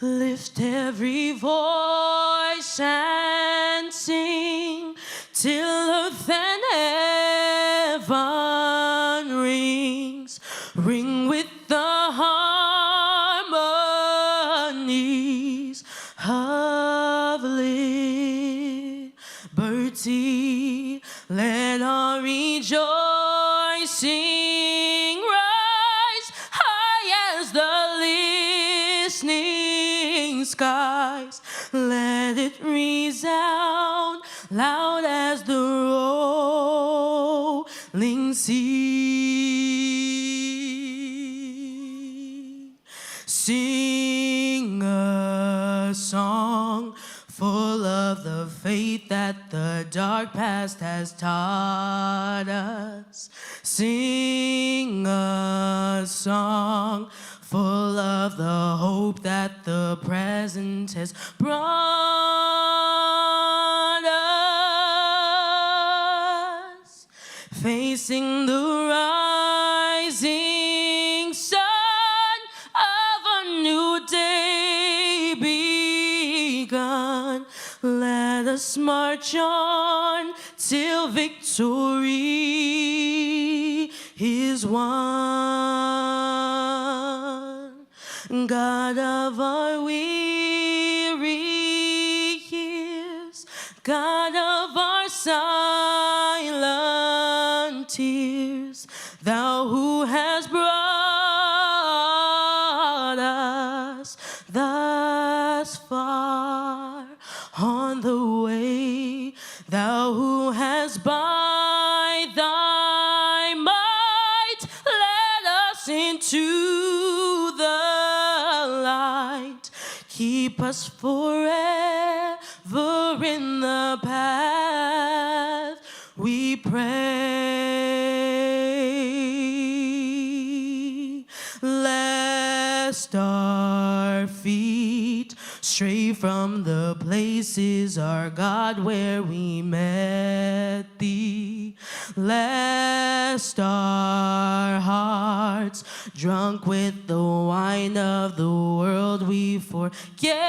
Lift every voice and sing till earth and heaven rings. Ring with the harmonies of liberty. Let our rejoicing rise high as the listening skies. Let it resound loud as the rolling sea. Sing a song full of the faith that the dark past has taught us. Sing a song full of the hope that the present has brought us. Facing the rising sun of a new day begun. Let us march on till victory is won. God of our weary years, God of our silent tears, Thou who has brought us thus far on the way, Thou who has by Thy might led us into the light. Keep us forever in the path, we pray. Lest our feet stray from the places, our God, where we met Thee. Lest our hearts, drunk with the wine of the world, we forget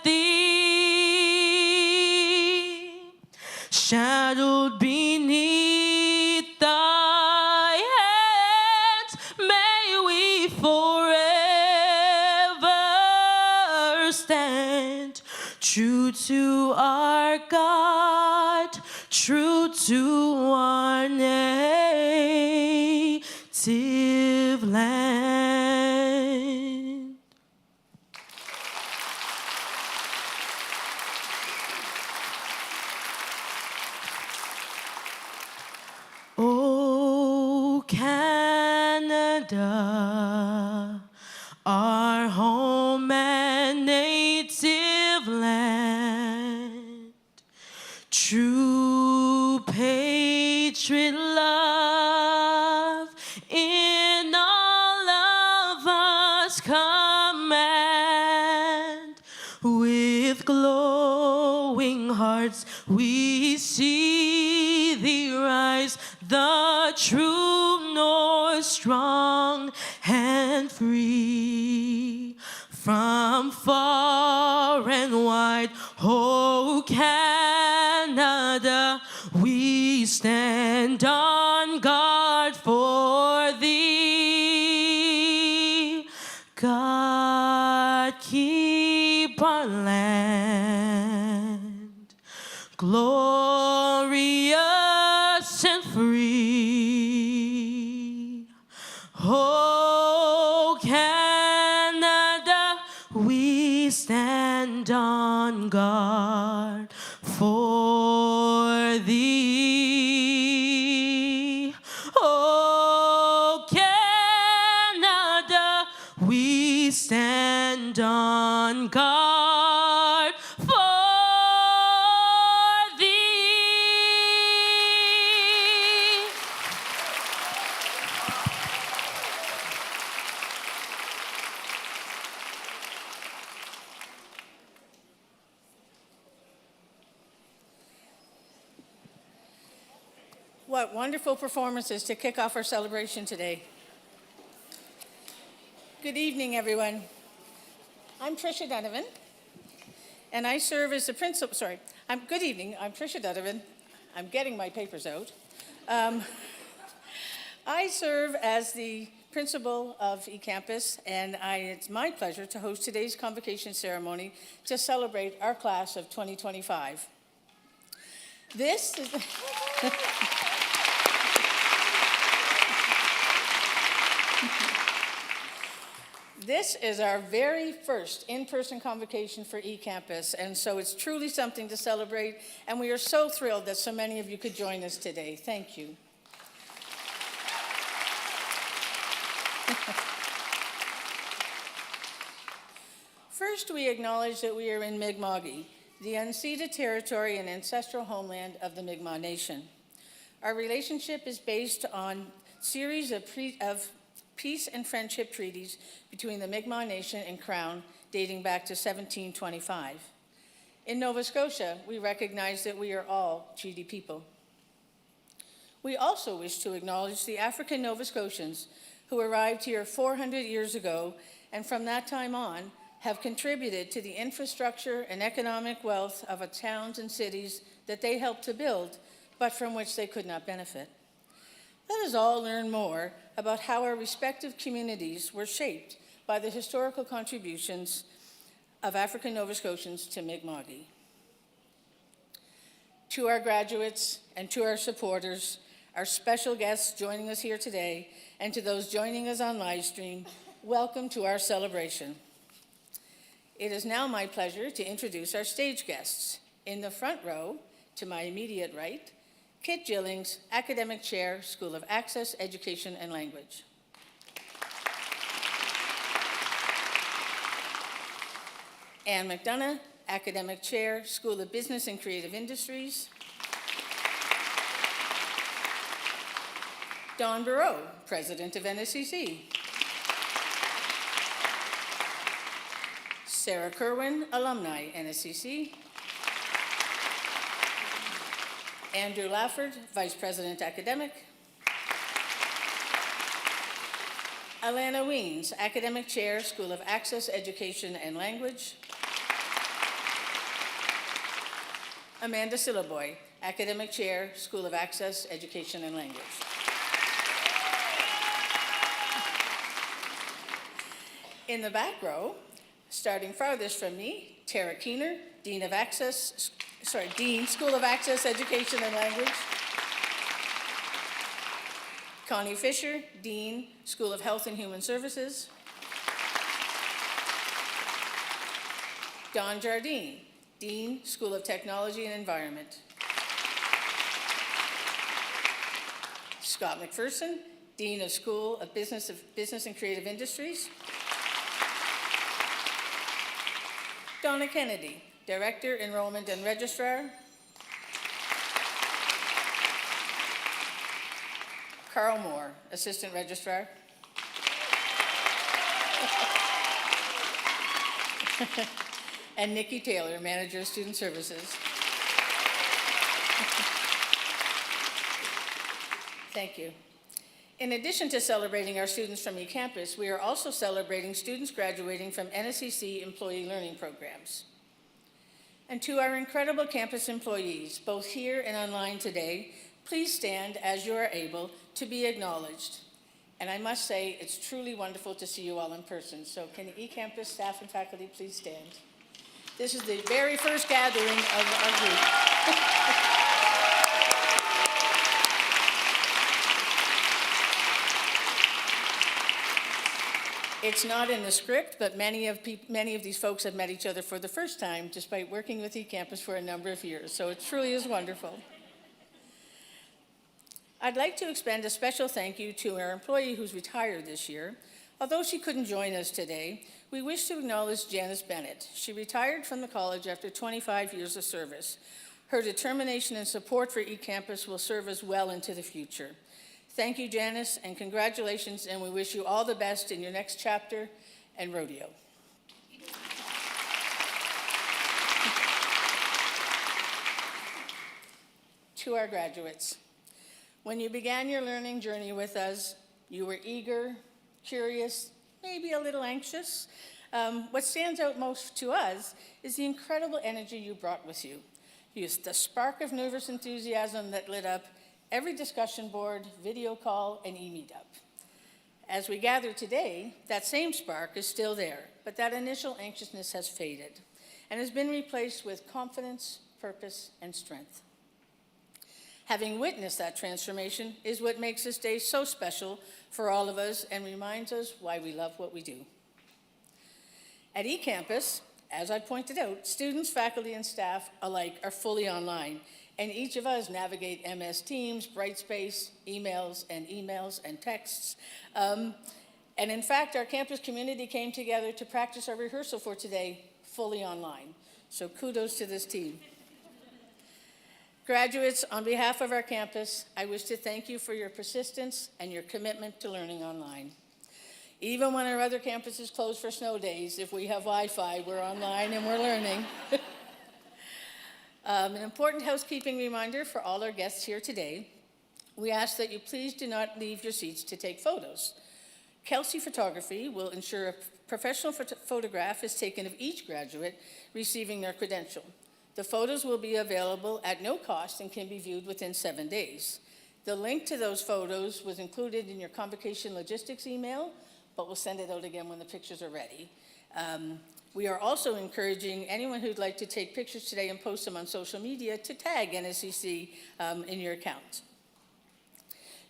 Thee. Shadowed beneath Thy hands, may we forever stand, true to our God, true to our native land. Oh, Canada, our home and native land, true patriot love in all of us command. With glowing hearts we see Thee rise, the true north, strong and free. From far and wide, oh Canada, we stand on God. guard for thee. God, keep our land glorious and free. Oh, Canada, we stand on guard for thee. Oh, Canada, we stand on guard for thee. What wonderful performances to kick off our celebration today. Good evening, everyone. I'm Tricia Donovan, and I serve as the principal, good evening, I'm Tricia Donovan. I'm getting my papers out. I serve as the principal of eCampus, and it's my pleasure to host today's convocation ceremony to celebrate our class of 2025. This is... This is our very first in-person convocation for eCampus, and so it's truly something to celebrate, and we are so thrilled that so many of you could join us today. Thank you. First, we acknowledge that we are in Mi'kma'ki, the unceded territory and ancestral homeland of the Mi'kmaq Nation. Our relationship is based on a series of peace and friendship treaties between the Mi'kmaq Nation and Crown dating back to 1725. In Nova Scotia, we recognize that we are all treaty people. We also wish to acknowledge the African Nova Scotians who arrived here 400 years ago and from that time on have contributed to the infrastructure and economic wealth of towns and cities that they helped to build, but from which they could not benefit. Let us all learn more about how our respective communities were shaped by the historical contributions of African Nova Scotians to Mi'kma'ki. To our graduates and to our supporters, our special guests joining us here today, and to those joining us on live stream, welcome to our celebration. It is now my pleasure to introduce our stage guests. In the front row, to my immediate right, Kit Gillings, Academic Chair, School of Access, Education and Language. Anne McDonough, Academic Chair, School of Business and Creative Industries. Dawn Burrow, President of nscc. Sarah Kerwin, Alumni, nscc. Andrew Lafford, Vice President Academic. Alana Weens, Academic Chair, School of Access, Education and Language. Amanda Sillaboy, Academic Chair, School of Access, Education and Language. In the back row, starting farthest from me, Tara Keener, Dean, School of Access, Education and Language. Connie Fisher, Dean, School of Health and Human Services. Don Jardine, Dean, School of Technology and Environment. Scott McPherson, Dean of School of Business and Creative Industries. Donna Kennedy, Director, Enrollment and Registrar. Carl Moore, Assistant Registrar. And Nikki Taylor, Manager of Student Services. Thank you. In addition to celebrating our students from eCampus, we are also celebrating students graduating from nscc employee learning programs. And to our incredible campus employees, both here and online today, Please stand as you are able to be acknowledged. And I must say, it's truly wonderful to see you all in person. So can eCampus staff and faculty please stand? This is the very first gathering of our group. It's not in the script, but many of these folks have met each other for the first time, despite working with eCampus for a number of years. So it truly is wonderful. I'd like to extend a special thank you to our employee who's retired this year. Although she couldn't join us today, we wish to acknowledge Janice Bennett. She retired from the college after 25 years of service. Her determination and support for eCampus will serve us well into the future. Thank you, Janice, and congratulations, and we wish you all the best in your next chapter and rodeo. To our graduates, when you began your learning journey with us, you were eager, curious, maybe a little anxious. What stands out most to us is the incredible energy you brought with you. The spark of nervous enthusiasm that lit up every discussion board, video call, and e-meetup. As we gather today, that same spark is still there, but that initial anxiousness has faded and has been replaced with confidence, purpose, and strength. Having witnessed that transformation is what makes this day so special for all of us and reminds us why we love what we do. At eCampus, as I pointed out, students, faculty, and staff alike are fully online, and each of us navigate MS Teams, Brightspace, emails and texts. And in fact, our campus community came together to practice our rehearsal for today fully online. So kudos to this team. Graduates, on behalf of our campus, I wish to thank you for your persistence and your commitment to learning online. Even when our other campuses close for snow days, if we have Wi-Fi, we're online and we're learning. An important housekeeping reminder for all our guests here today. We ask that you please do not leave your seats to take photos. Kelsey Photography will ensure a professional photograph is taken of each graduate receiving their credential. The photos will be available at no cost and can be viewed within 7 days. The link to those photos was included in your Convocation logistics email, but we'll send it out again when the pictures are ready. We are also encouraging anyone who'd like to take pictures today and post them on social media to tag nscc in your account.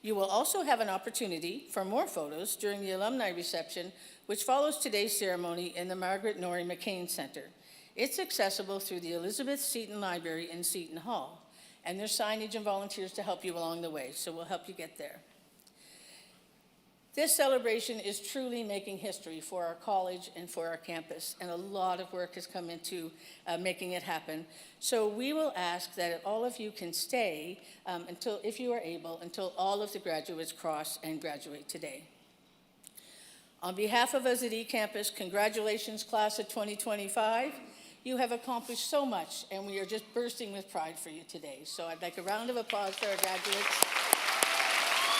You will also have an opportunity for more photos during the alumni reception, which follows today's ceremony in the Margaret Norrie McCain Center. It's accessible through the Elizabeth Seton Library in Seton Hall, and there's signage and volunteers to help you along the way, so we'll help you get there. This celebration is truly making history for our college and for our campus, and a lot of work has come into making it happen. So we will ask that all of you can stay until, if you are able, until all of the graduates cross and graduate today. On behalf of us at eCampus, congratulations, class of 2025. You have accomplished so much, and we are just bursting with pride for you today. So I'd like a round of applause for our graduates.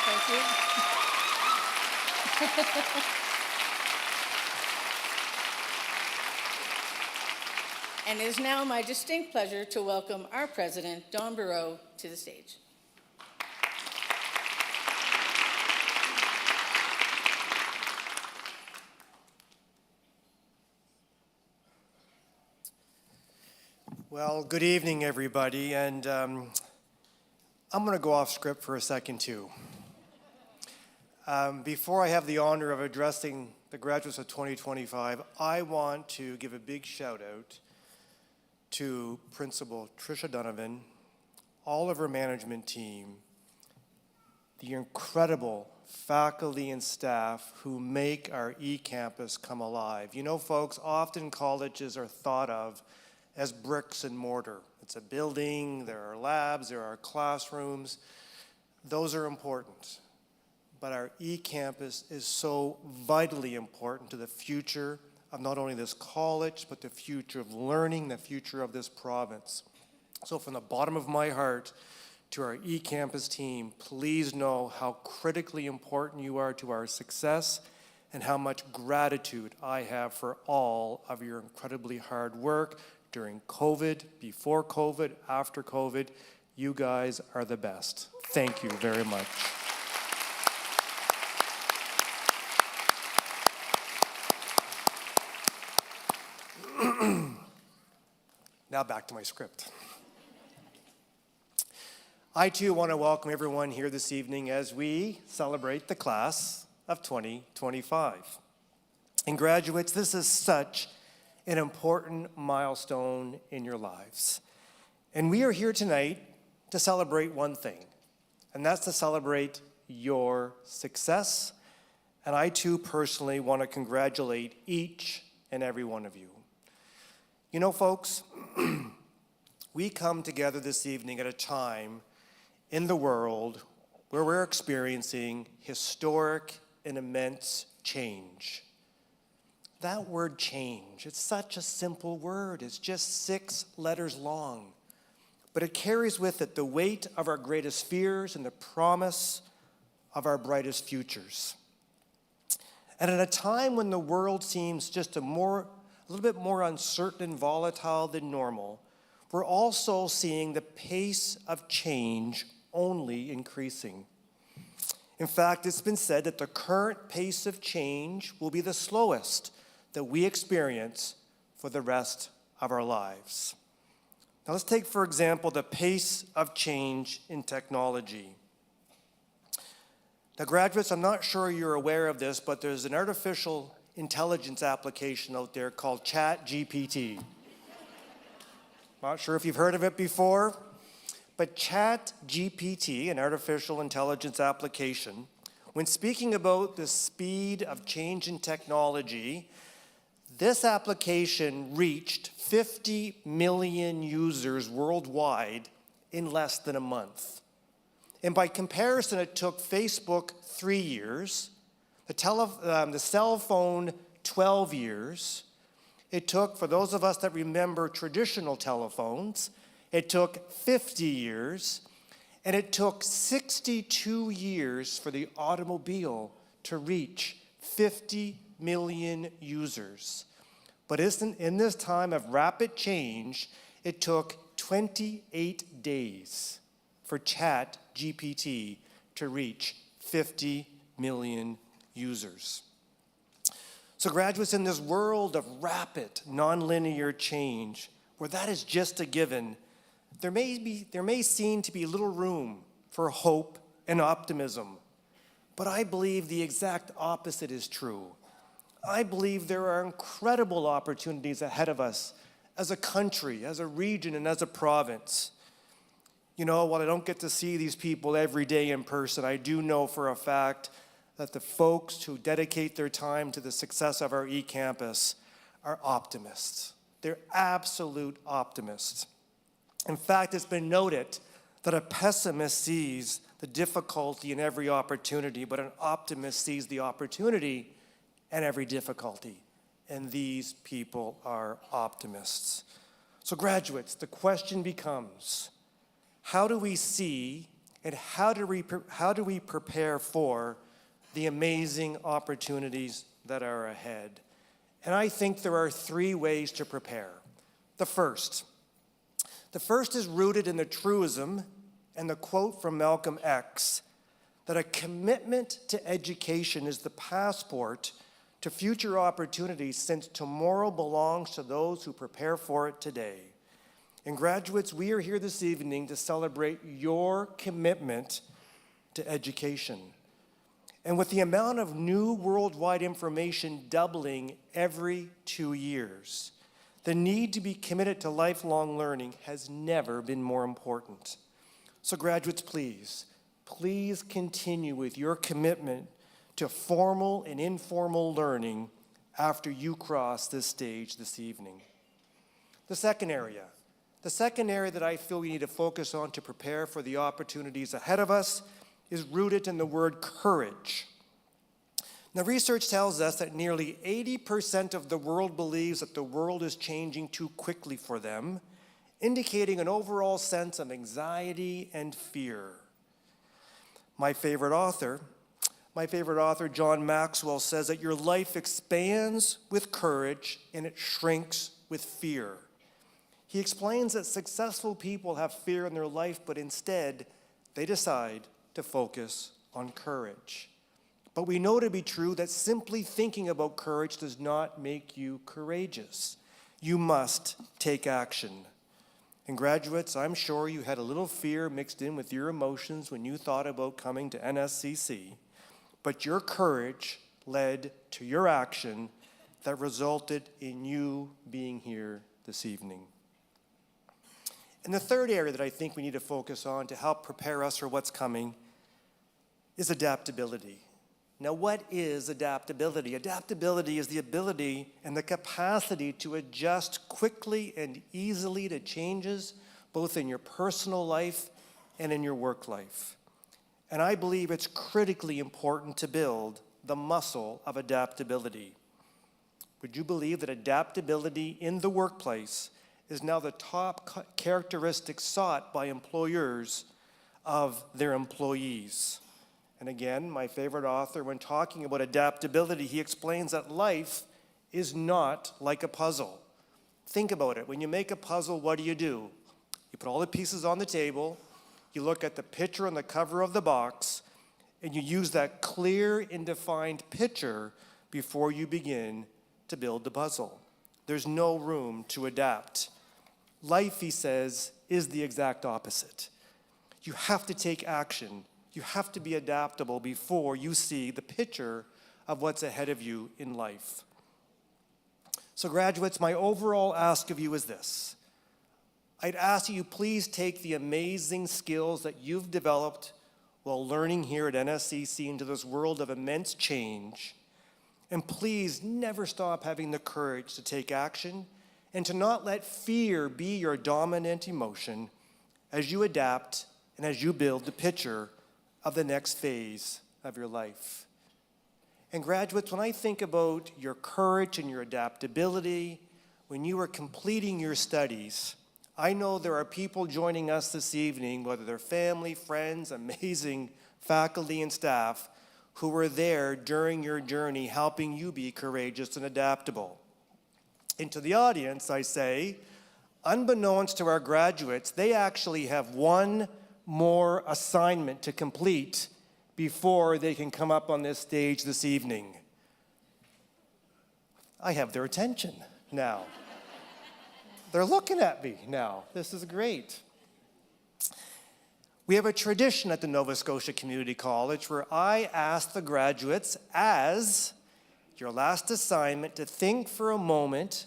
Thank you. And it is now my distinct pleasure to welcome our president, Don Barreau, to the stage. Well, good evening, everybody, and I'm going to go off script for a second, too. Before I have the honor of addressing the graduates of 2025, I want to give a big shout out to Principal Tricia Donovan, all of her management team, the incredible faculty and staff who make our eCampus come alive. You know, folks, often colleges are thought of as bricks and mortar. It's a building, there are labs, there are classrooms. Those are important. But our eCampus is so vitally important to the future of not only this college, but the future of learning, the future of this province. So from the bottom of my heart to our eCampus team, please know how critically important you are to our success and how much gratitude I have for all of your incredibly hard work during COVID, before COVID, after COVID. You guys are the best. Thank you very much. Now back to my script. I too want to welcome everyone here this evening as we celebrate the class of 2025. And graduates, this is such an important milestone in your lives. And we are here tonight to celebrate one thing, and that's to celebrate your success. And I too personally want to congratulate each and every one of you. You know, folks, we come together this evening at a time in the world where we're experiencing historic and immense change. That word change, it's such a simple word. It's just 6 letters long. But it carries with it the weight of our greatest fears and the promise of our brightest futures. And at a time when the world seems just a little bit more uncertain and volatile than normal, we're also seeing the pace of change only increasing. In fact, it's been said that the current pace of change will be the slowest that we experience for the rest of our lives. Now let's take, for example, the pace of change in technology. Now graduates, I'm not sure you're aware of this, but there's an artificial intelligence application out there called ChatGPT. Not sure if you've heard of it before, but ChatGPT, an artificial intelligence application, when speaking about the speed of change in technology, this application reached 50 million users worldwide in less than a month. And by comparison, it took Facebook 3 years, the cell phone 12 years. It took, for those of us that remember traditional telephones, it took 50 years, and it took 62 years for the automobile to reach 50 million users. But in this time of rapid change, it took 28 days for ChatGPT to reach 50 million users. So graduates, in this world of rapid, nonlinear change, where that is just a given, there may seem to be little room for hope and optimism. But I believe the exact opposite is true. I believe there are incredible opportunities ahead of us as a country, as a region, and as a province. You know, while I don't get to see these people every day in person, I do know for a fact that the folks who dedicate their time to the success of our eCampus are optimists. They're absolute optimists. In fact, it's been noted that a pessimist sees the difficulty in every opportunity, but an optimist sees the opportunity in every difficulty. And these people are optimists. So graduates, the question becomes, how do we see and how do we prepare for the amazing opportunities that are ahead? And I think there are 3 ways to prepare. The first is rooted in the truism and the quote from Malcolm X that a commitment to education is the passport to future opportunities, since tomorrow belongs to those who prepare for it today. And graduates, we are here this evening to celebrate your commitment to education. And with the amount of new worldwide information doubling every 2 years, the need to be committed to lifelong learning has never been more important. So graduates, please continue with your commitment to formal and informal learning after you cross this stage this evening. The second area that I feel we need to focus on to prepare for the opportunities ahead of us is rooted in the word courage. Now, research tells us that nearly 80% of the world believes that the world is changing too quickly for them, indicating an overall sense of anxiety and fear. My favorite author, John Maxwell, says that your life expands with courage and it shrinks with fear. He explains that successful people have fear in their life, but instead, they decide to focus on courage. But we know to be true that simply thinking about courage does not make you courageous. You must take action. And graduates, I'm sure you had a little fear mixed in with your emotions when you thought about coming to NSCC, but your courage led to your action that resulted in you being here this evening. And the third area that I think we need to focus on to help prepare us for what's coming is adaptability. Now, what is adaptability? Adaptability is the ability and the capacity to adjust quickly and easily to changes, both in your personal life and in your work life. And I believe it's critically important to build the muscle of adaptability. Would you believe that adaptability in the workplace is now the top characteristic sought by employers of their employees? And again, my favorite author, when talking about adaptability, he explains that life is not like a puzzle. Think about it. When you make a puzzle, what do? You put all the pieces on the table, you look at the picture on the cover of the box, and you use that clear and defined picture before you begin to build the puzzle. There's no room to adapt. Life, he says, is the exact opposite. You have to take action. You have to be adaptable before you see the picture of what's ahead of you in life. So graduates, my overall ask of you is this. I'd ask you please take the amazing skills that you've developed while learning here at NSCC into this world of immense change. And please never stop having the courage to take action and to not let fear be your dominant emotion as you adapt and as you build the picture of the next phase of your life. And graduates, when I think about your courage and your adaptability, when you are completing your studies, I know there are people joining us this evening, whether they're family, friends, amazing faculty and staff, who were there during your journey helping you be courageous and adaptable. And to the audience, I say, unbeknownst to our graduates, they actually have one more assignment to complete before they can come up on this stage this evening. I have their attention now. They're looking at me now. This is great. We have a tradition at the Nova Scotia Community College where I ask the graduates, as your last assignment, to think for a moment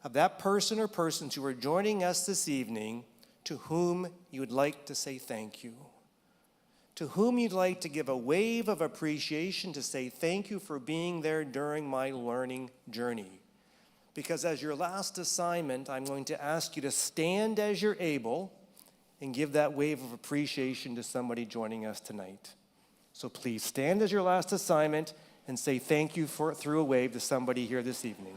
of that person or persons who are joining us this evening to whom you would like to say thank you, to whom you'd like to give a wave of appreciation to say thank you for being there during my learning journey. Because as your last assignment, I'm going to ask you to stand as you're able and give that wave of appreciation to somebody joining us tonight. So please stand as your last assignment and say thank you through a wave to somebody here this evening.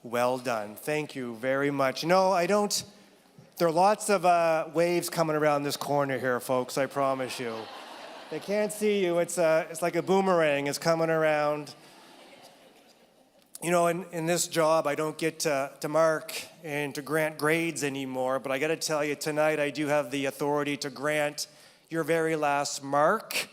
Well done. Thank you very much. No, I don't. There are lots of waves coming around this corner here, folks, I promise you. They can't see you. It's like a boomerang. It's coming around. You know, in this job, I don't get to mark and to grant grades anymore, but I got to tell you, tonight I do have the authority to grant your very last mark.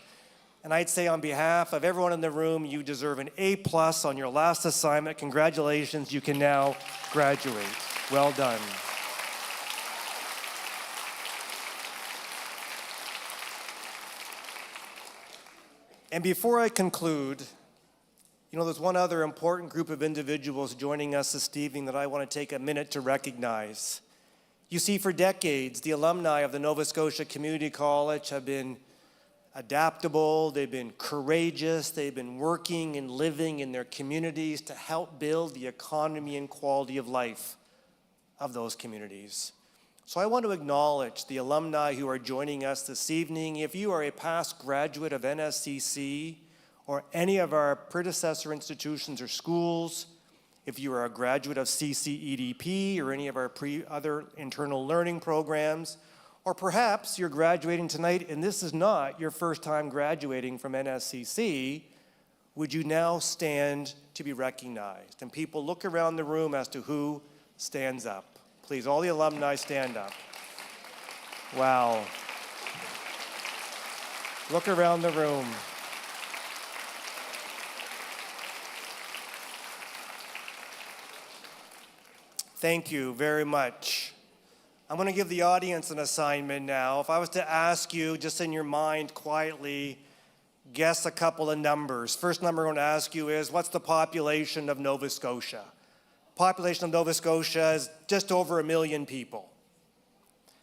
And I'd say on behalf of everyone in the room, you deserve an A+ on your last assignment. Congratulations, you can now graduate. Well done. And before I conclude, you know, there's one other important group of individuals joining us this evening that I want to take a minute to recognize. You see, for decades, the alumni of the Nova Scotia Community College have been adaptable, they've been courageous, they've been working and living in their communities to help build the economy and quality of life of those communities. So I want to acknowledge the alumni who are joining us this evening. If you are a past graduate of NSCC or any of our predecessor institutions or schools, if you are a graduate of CCEDP or any of our other internal learning programs, Or perhaps you're graduating tonight and this is not your first time graduating from NSCC. Would you now stand to be recognized? And people look around the room as to who stands up. Please, all the alumni stand up. Wow. Look around the room. Thank you very much. I'm going to give the audience an assignment now. If I was to ask you, just in your mind quietly, guess a couple of numbers. First number I'm going to ask you is, what's the population of Nova Scotia? Population of Nova Scotia is just over 1 million people.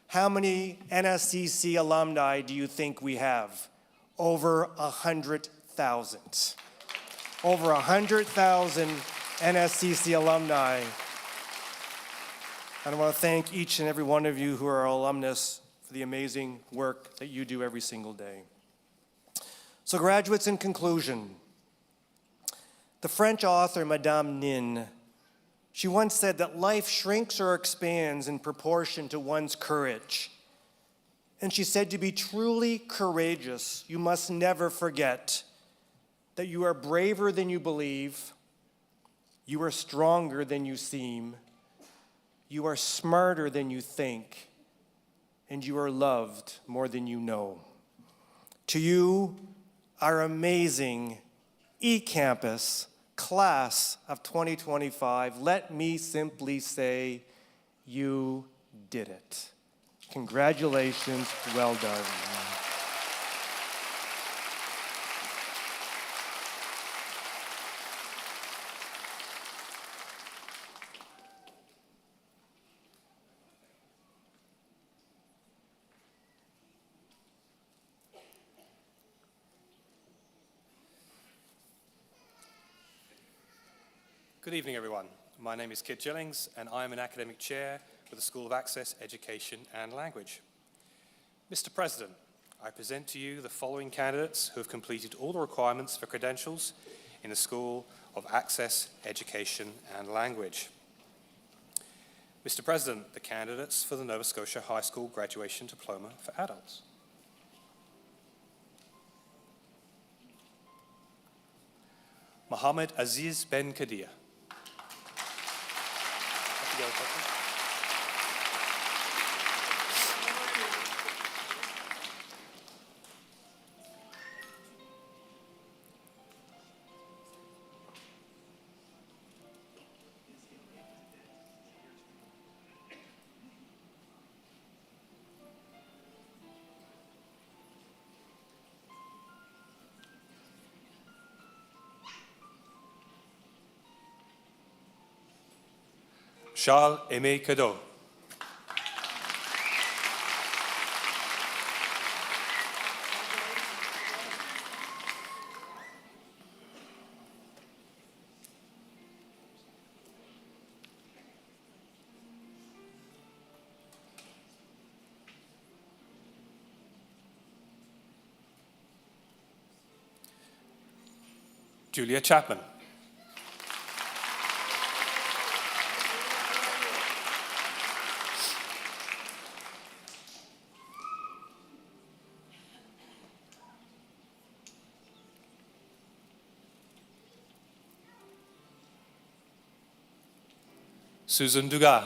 How many NSCC alumni do you think we have? Over 100,000. Over 100,000 NSCC alumni. And I want to thank each and every one of you who are alumnus for the amazing work that you do every single day. So graduates, in conclusion, the French author Madame Nin, she once said that life shrinks or expands in proportion to one's courage. And she said to be truly courageous, you must never forget that you are braver than you believe, you are stronger than you seem, you are smarter than you think, and you are loved more than you know. To you, our amazing eCampus class of 2025, let me simply say, you did it. Congratulations, well done. Good evening, everyone. My name is Kit Jillings, and I am an academic chair with the School of Access, Education and Language. Mr. President, I present to you the following candidates who have completed all the requirements for credentials in the School of Access, Education and Language. Mr. President, the candidates for the Nova Scotia High School Graduation Diploma for Adults. Mohammed Aziz Ben Kadir. Charles Aimé Cadeau. Julia Chapman. Susan Dugas.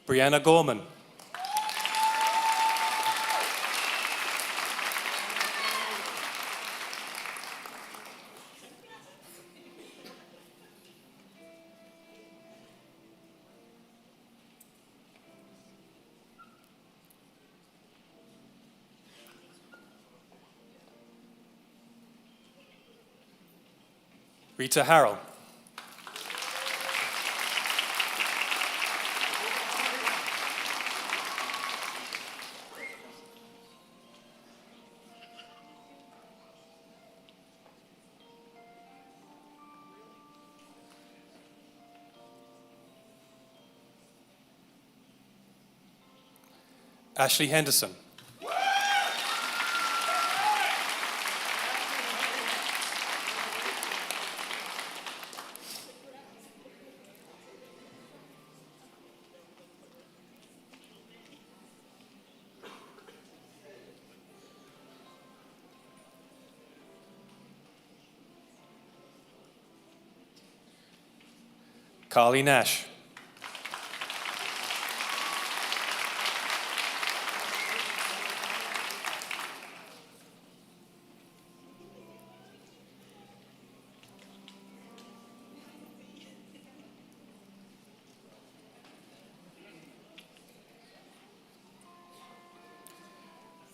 Brianna Gorman. Rita Harrell. Ashley Henderson. Carly Nash.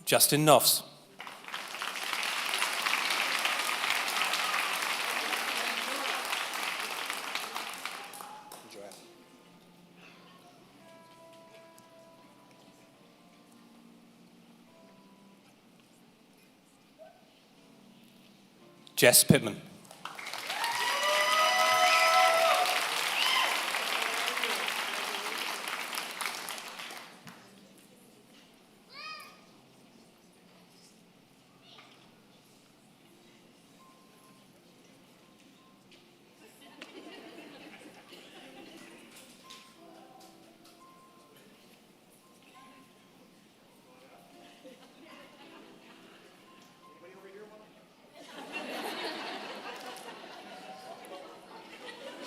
Justin Knopfs. Jess Pittman.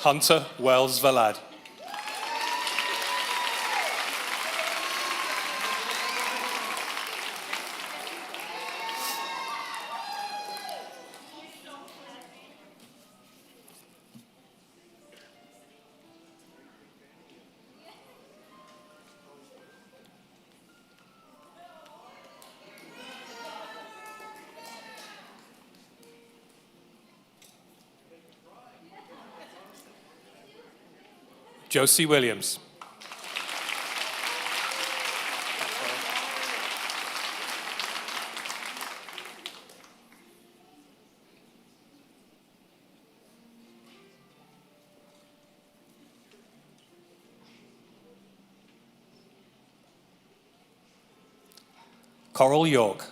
Hunter Wells Valad. Josie Williams. Coral York.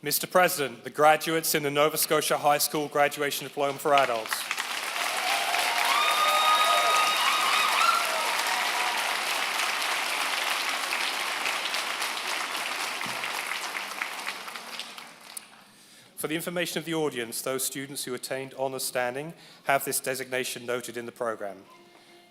Mr. President, the graduates in the Nova Scotia High School Graduation Diploma for Adults. For the information of the audience, those students who attained honours standing have this designation noted in the programme.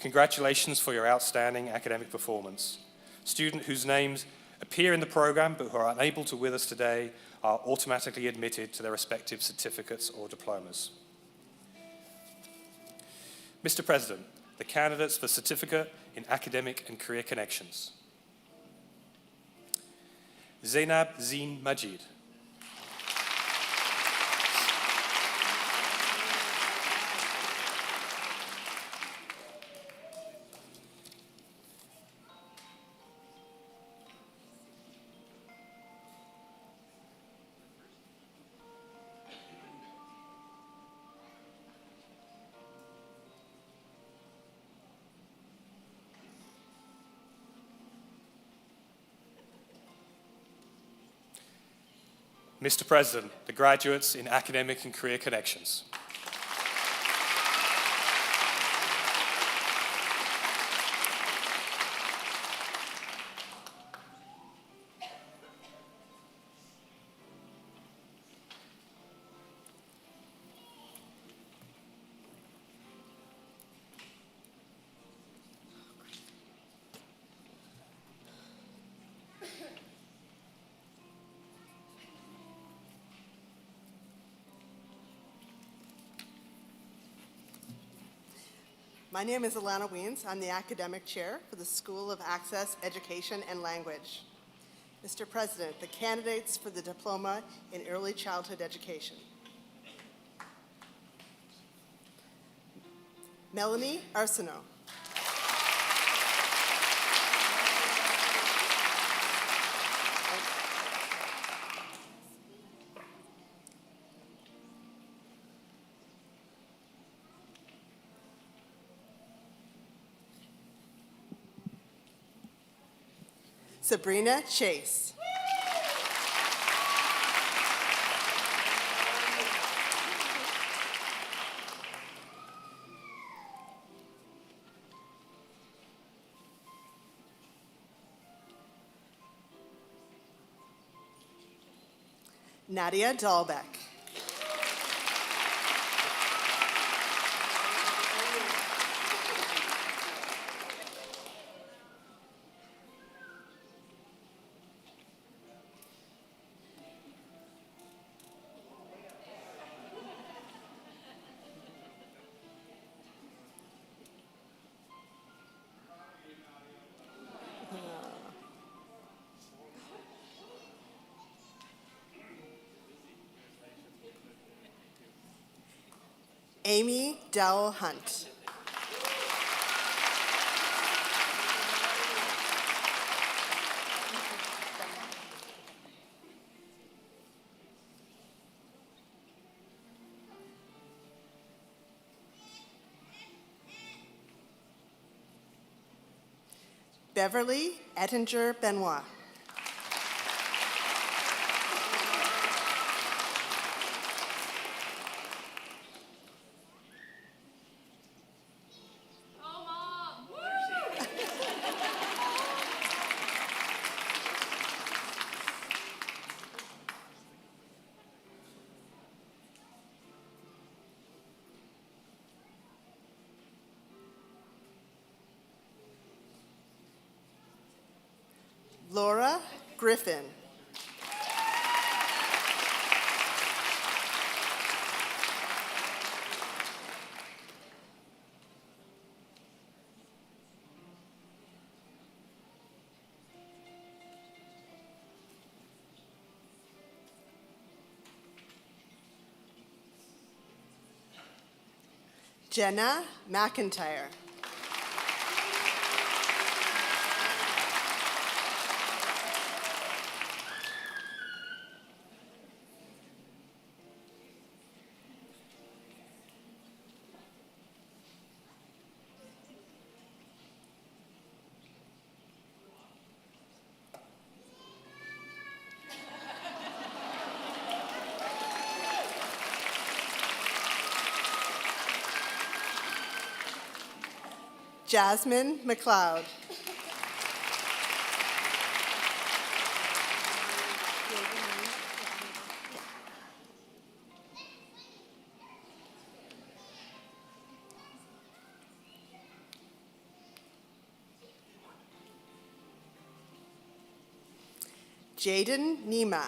Congratulations for your outstanding academic performance. Students whose names appear in the programme but who are unable to with us today are automatically admitted to their respective certificates or diplomas. Mr. President, the candidates for Certificate in Academic and Career Connections. Zainab Zine Majid. Mr. President, the graduates in Academic and Career Connections. My name is Alana Weens. I'm the Academic Chair for the School of Access, Education, and Language. Mr. President, the candidates for the Diploma in Early Childhood Education. Melanie Arsenault. Sabrina Chase. Nadia Dahlbeck. Amy Dowell Hunt. Beverly Ettinger Benoit. Laura Griffin. Jenna McIntyre. Jasmine McLeod. Jaden Nima.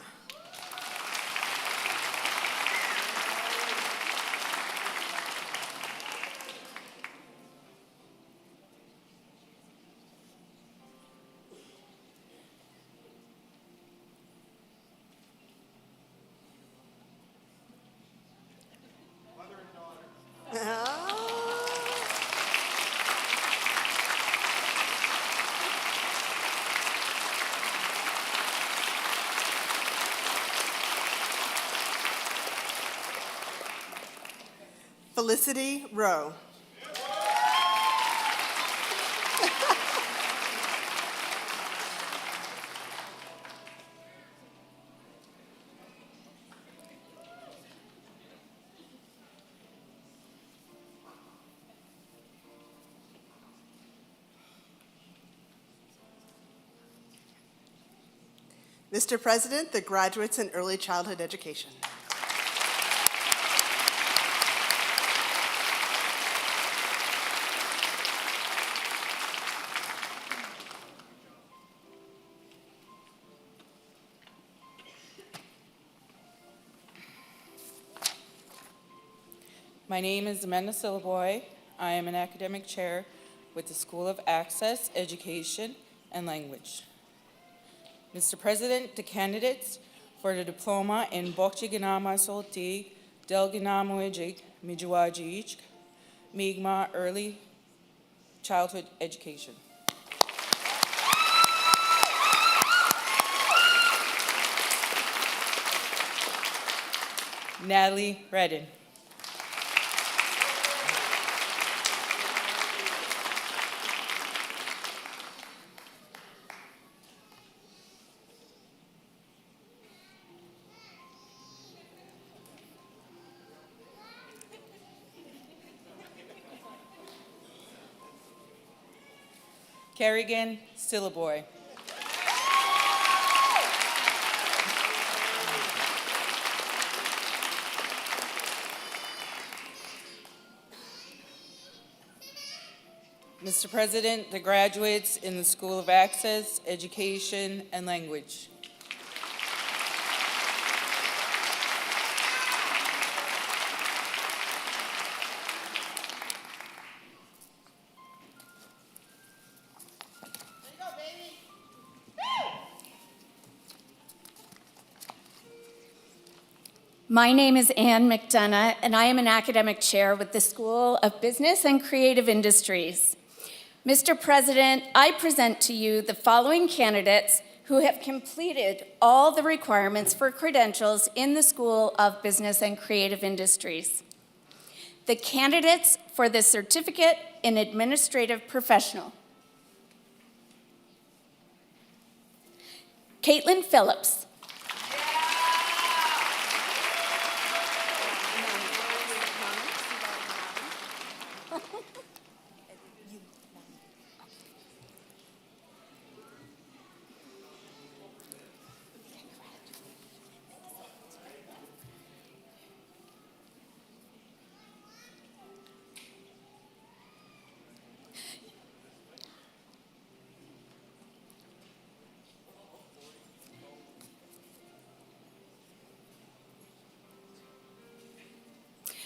Felicity Rowe. Mr. President, the graduates in early childhood education. My name is Amanda Silaboy. I am an academic chair with the School of Access, Education, and Language. Mr. President, the candidates for the diploma in Bokchi Ganama Solti, Del Ganamo Ejik, Mijuajik, Mi'kmaq Early Childhood Education. Natalie Redden. Kerrigan Sillaboy. Mr. President, the graduates in the School of Access, Education, and Language. My name is Ann McDonough, and I am an academic chair with the School of Business and Creative Industries. Mr. President, I present to you the following candidates who have completed all the requirements for credentials in the School of Business and Creative Industries. The candidates for the Certificate in Administrative Professional: Caitlin Phillips.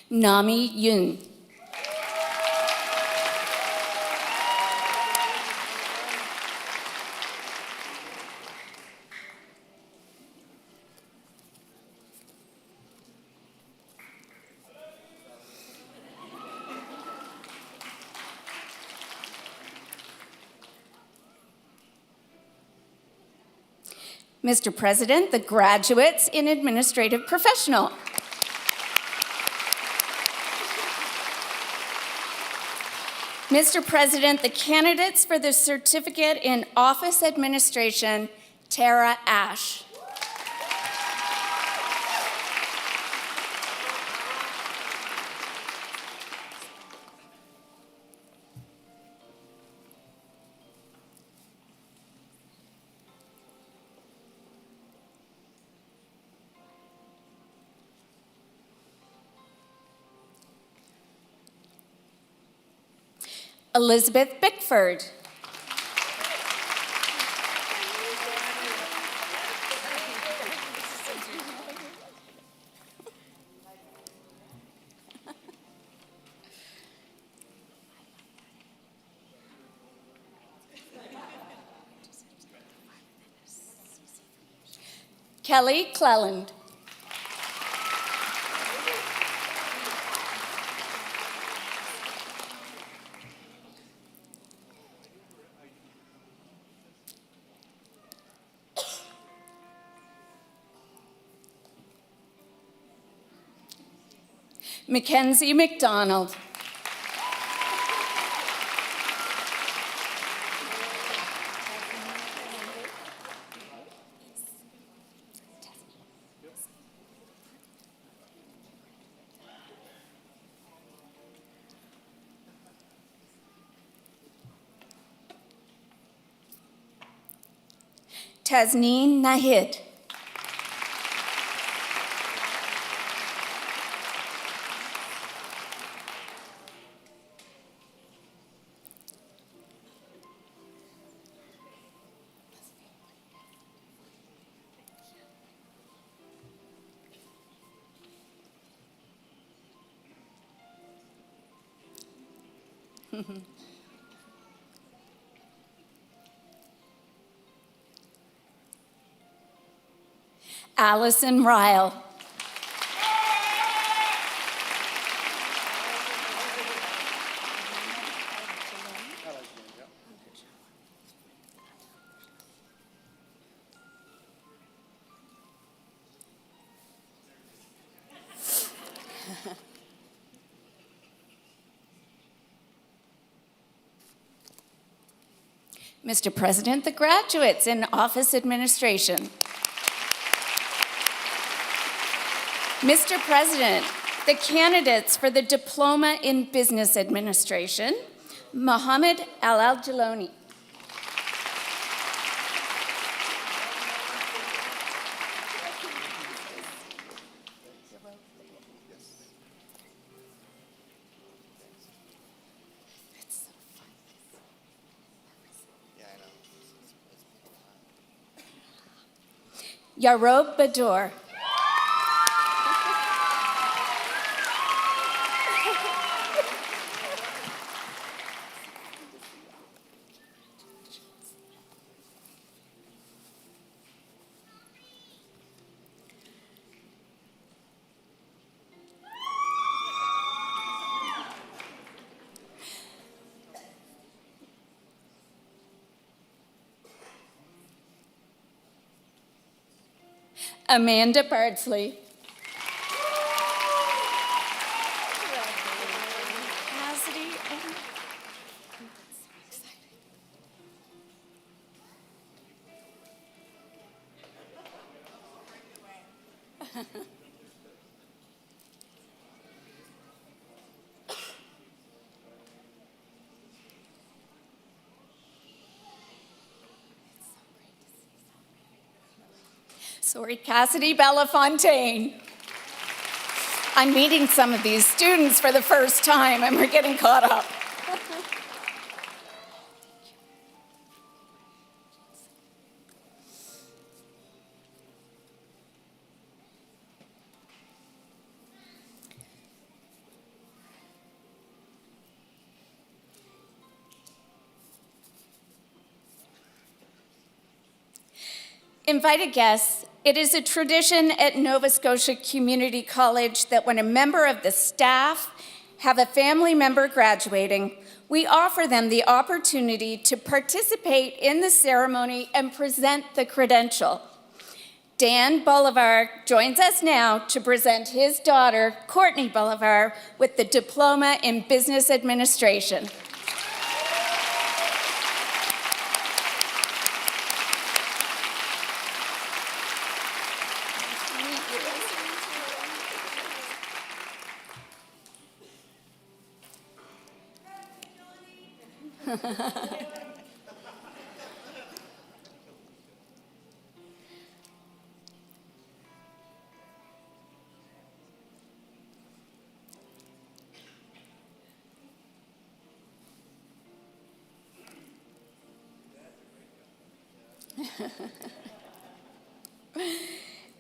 Nami Yun. Mr. President, the graduates in Administrative Professional: Mr. President, the candidates for the Certificate in Office Administration: Tara Ash. Elizabeth Bickford. Kelly Cleland. Mackenzie McDonald. Tasneen Nahid. Allison Ryle. Mr. President, the graduates in office administration. Mr. President, the candidates for the Diploma in Business Administration, Mohammed Al-Jaloni. Yarob Bador. Amanda Bardsley. Cassidy and sorry, Cassidy Bellafontaine. I'm meeting some of these students for the first time and we're getting caught up. Invited guests, it is a tradition at Nova Scotia Community College that when a member of the staff have a family member graduating, we offer them the opportunity to participate in the ceremony and present the credential. Dan Bolivar joins us now to present his daughter, Courtney Bolivar, with the Diploma in Business Administration.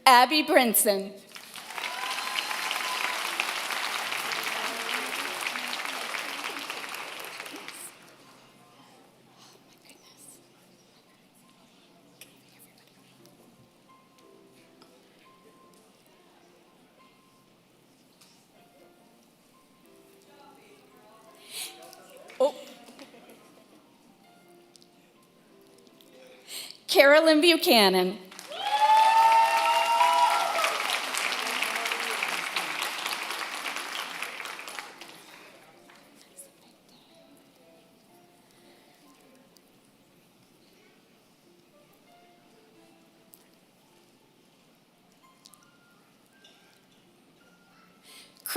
Abby Brinson. Oh. Carolyn Buchanan.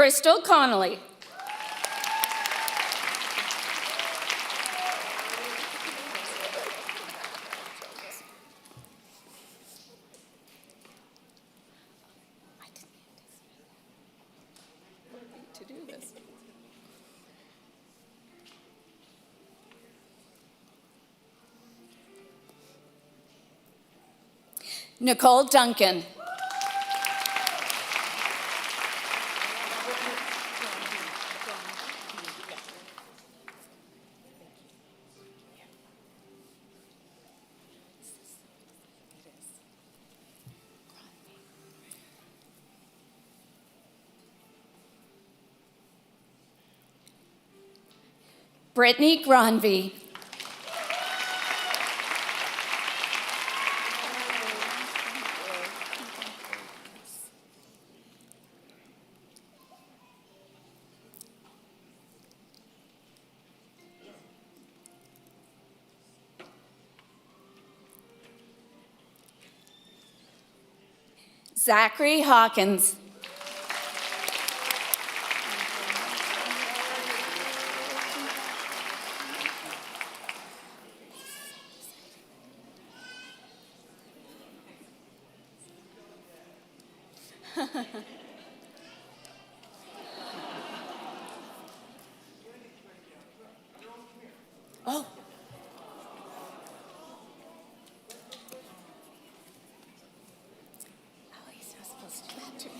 Crystal Connolly. Nicole Duncan. Brittany Granvey. Zachary Hawkins. Oh. Oh, he's not supposed to do that to me.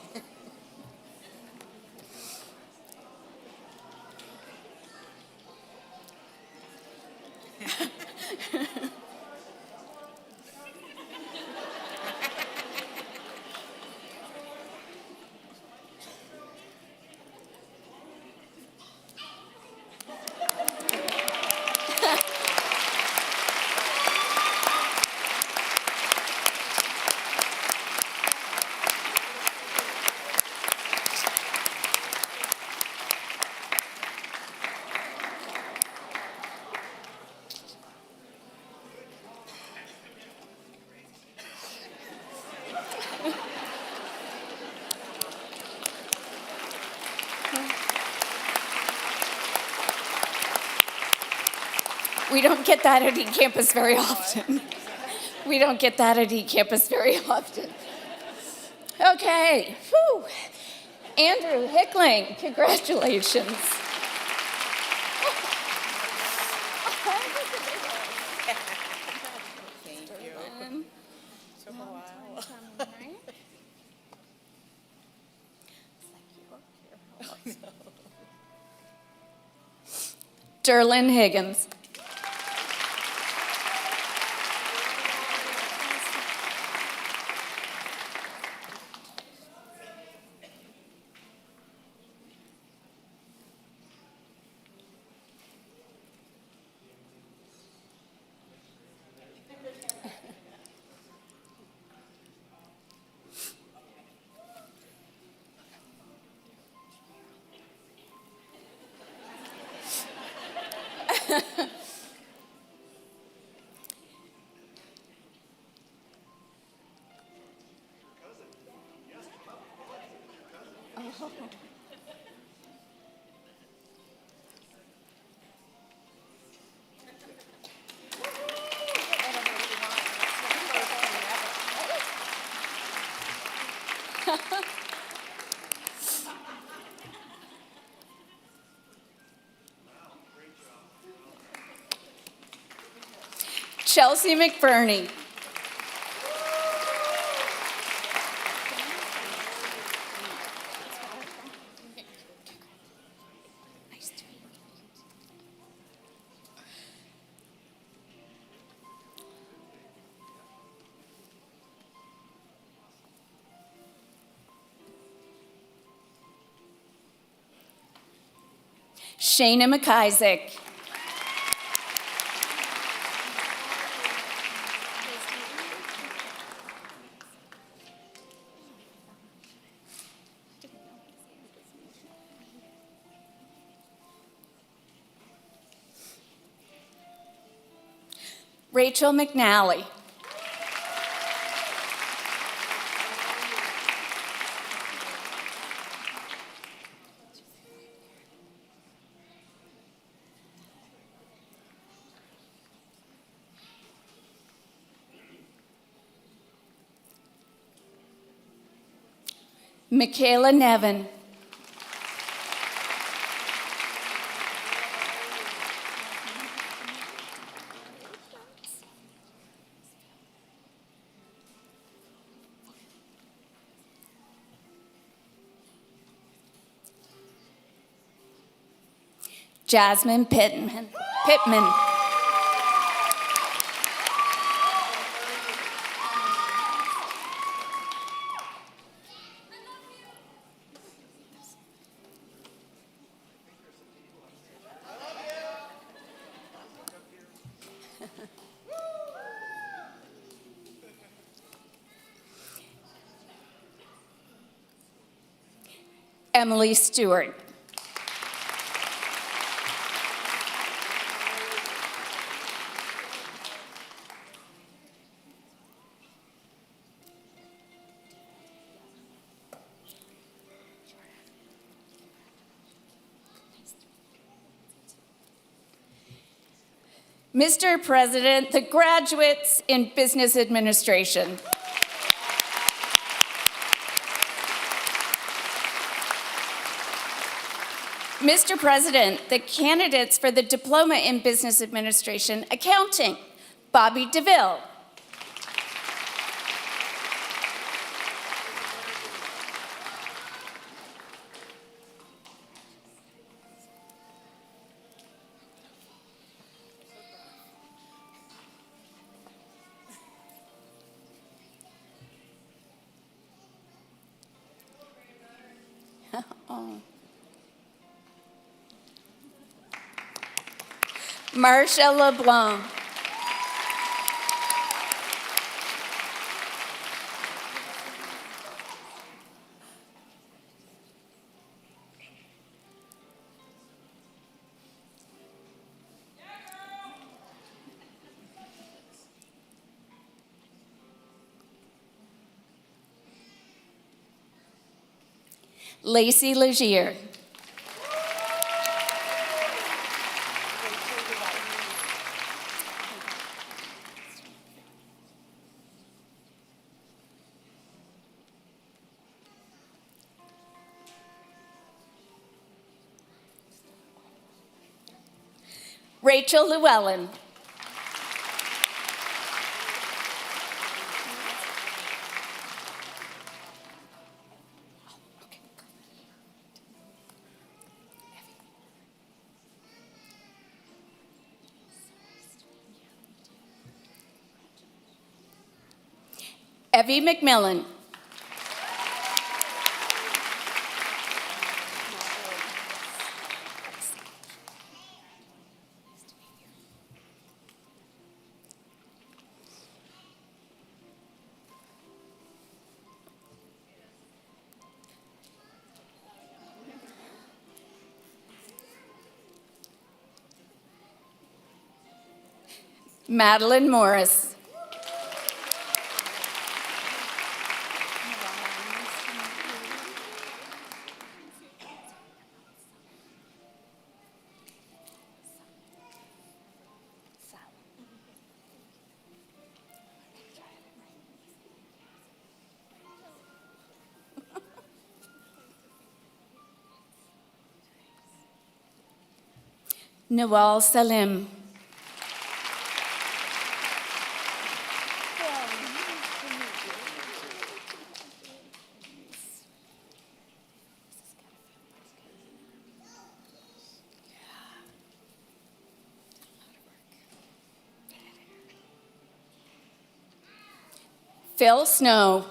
We don't get that at eCampus very often. We don't get that at eCampus very often. Okay, whew. Andrew Hickling, congratulations. Thank you. Took a while. Derlin Higgins. Chelsea McBurney. Shayna McIsaac. Rachel McNally. Michaela Nevin. Jasmine Pittman. Emily Stewart. Mr. President, the graduates in business administration. Mr. President, the candidates for the Diploma in Business Administration Accounting, Bobby DeVille. Marcia LeBlanc. Lacey Legier. Rachel Llewellyn. Evie McMillan. Madeline Morris. Nawal Salim. Phil Snow.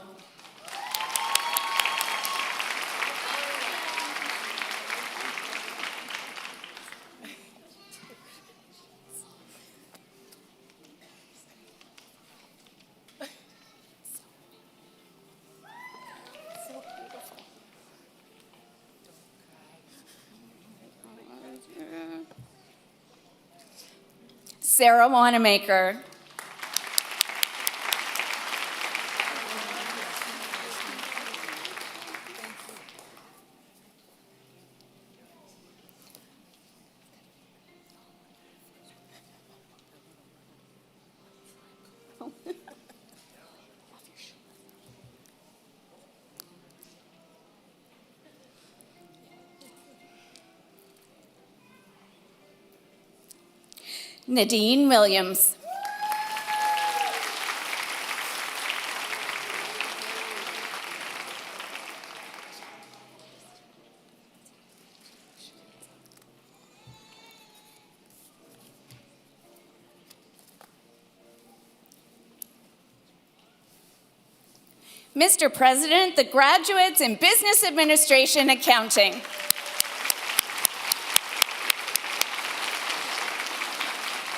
Sarah Wanamaker. Nadine Williams. Mr. President, the graduates in Business Administration Accounting.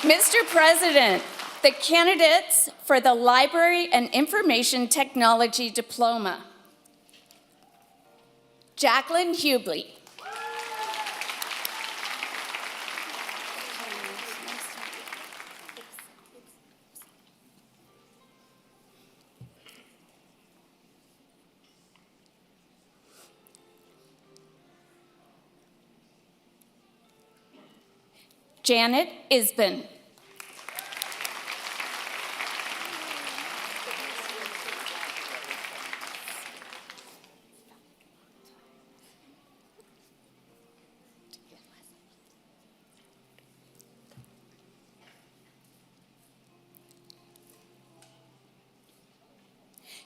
Mr. President, the candidates for the Library and Information Technology Diploma. Jacqueline Hubley. Janet Isbin.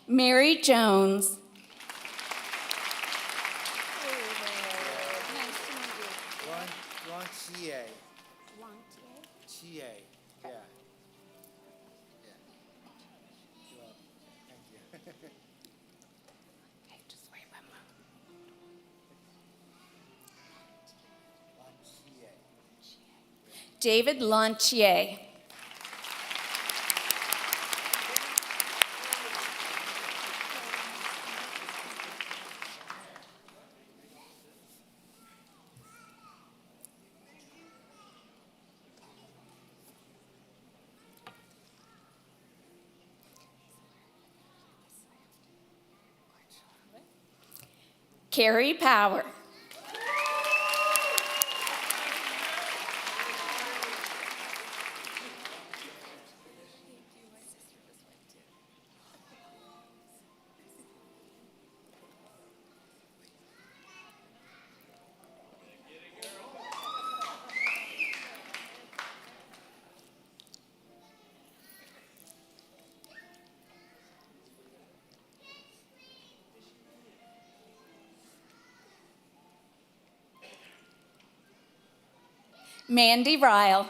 Mary Jones. Lantier. Tia. Yeah. Thank you. David Lantier. Carrie Power. Mandy Ryle.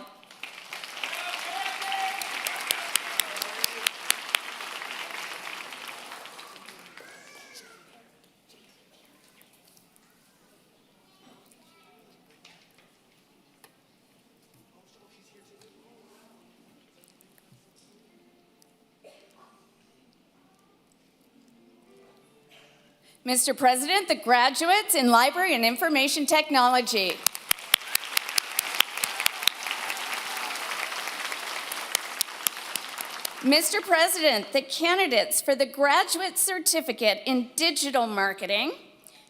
Mr. President, the graduates in Library and Information Technology. Mr. President, the candidates for the Graduate Certificate in Digital Marketing,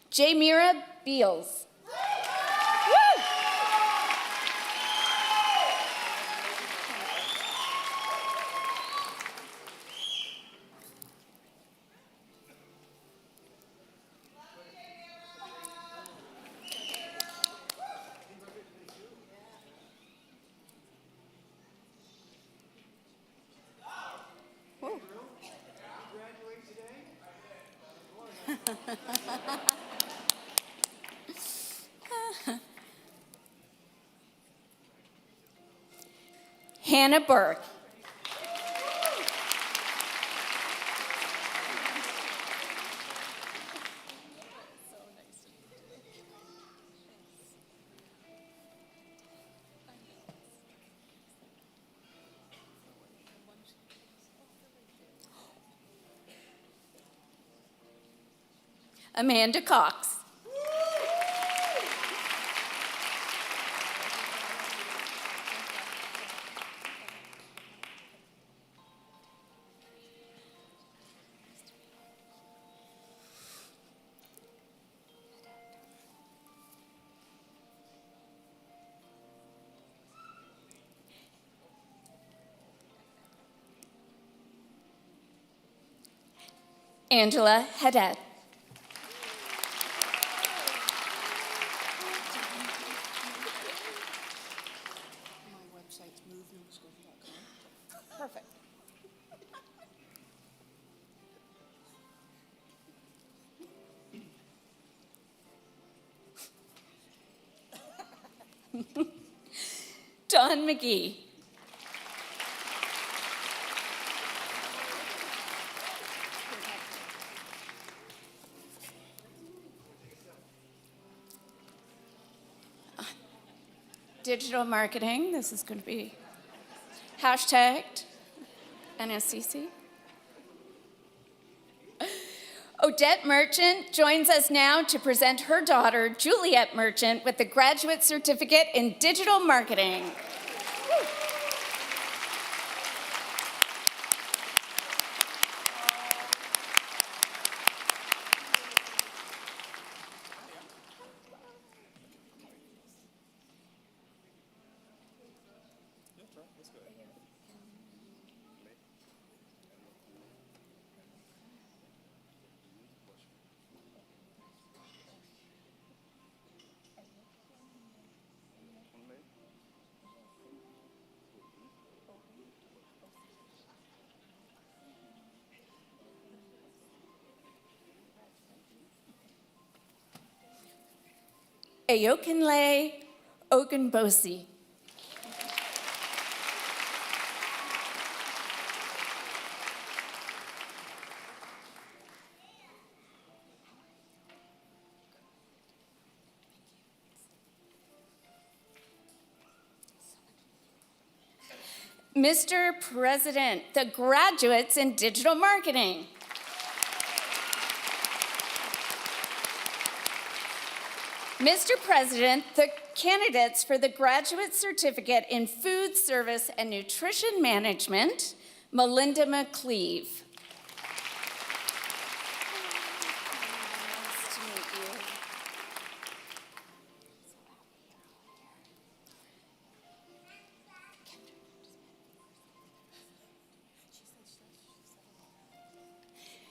Jamira Beals. Woo! Hannah Burke. Amanda Cox. Angela Haddad. My website's movenoschool.com. Perfect. Don McGee. Digital marketing, this is going to be hashtagged nscc. Odette Merchant joins us now to present her daughter, Juliet Merchant, with the Graduate Certificate in Digital Marketing. Ayokinle Ogunbosi. Mr. President, the graduates in digital marketing. Mr. President, the candidates for the graduate certificate in food service and nutrition management, Melinda McCleave. Nice to meet you.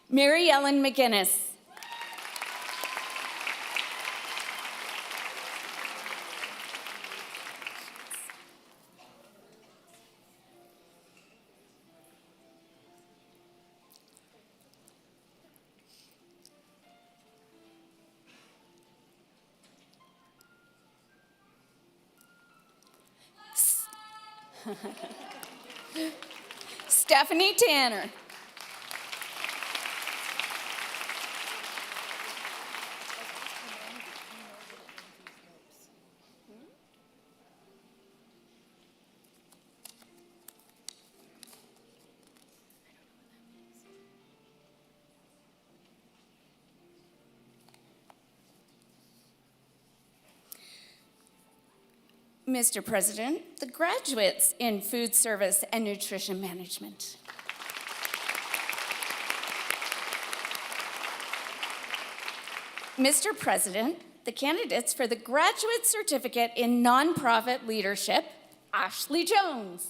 Mary Ellen McGinnis. Stephanie Tanner. Mr. President, the graduates in food service and nutrition management. Mr. President, the candidates for the graduate certificate in nonprofit leadership, Ashley Jones.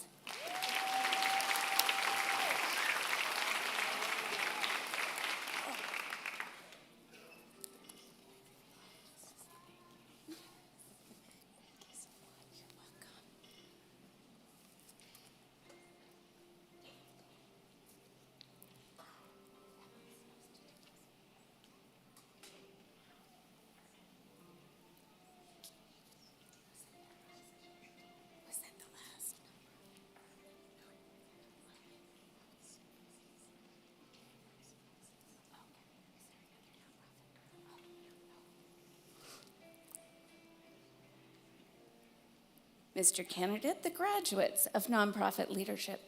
Mr. Candidate, the graduates of nonprofit leadership.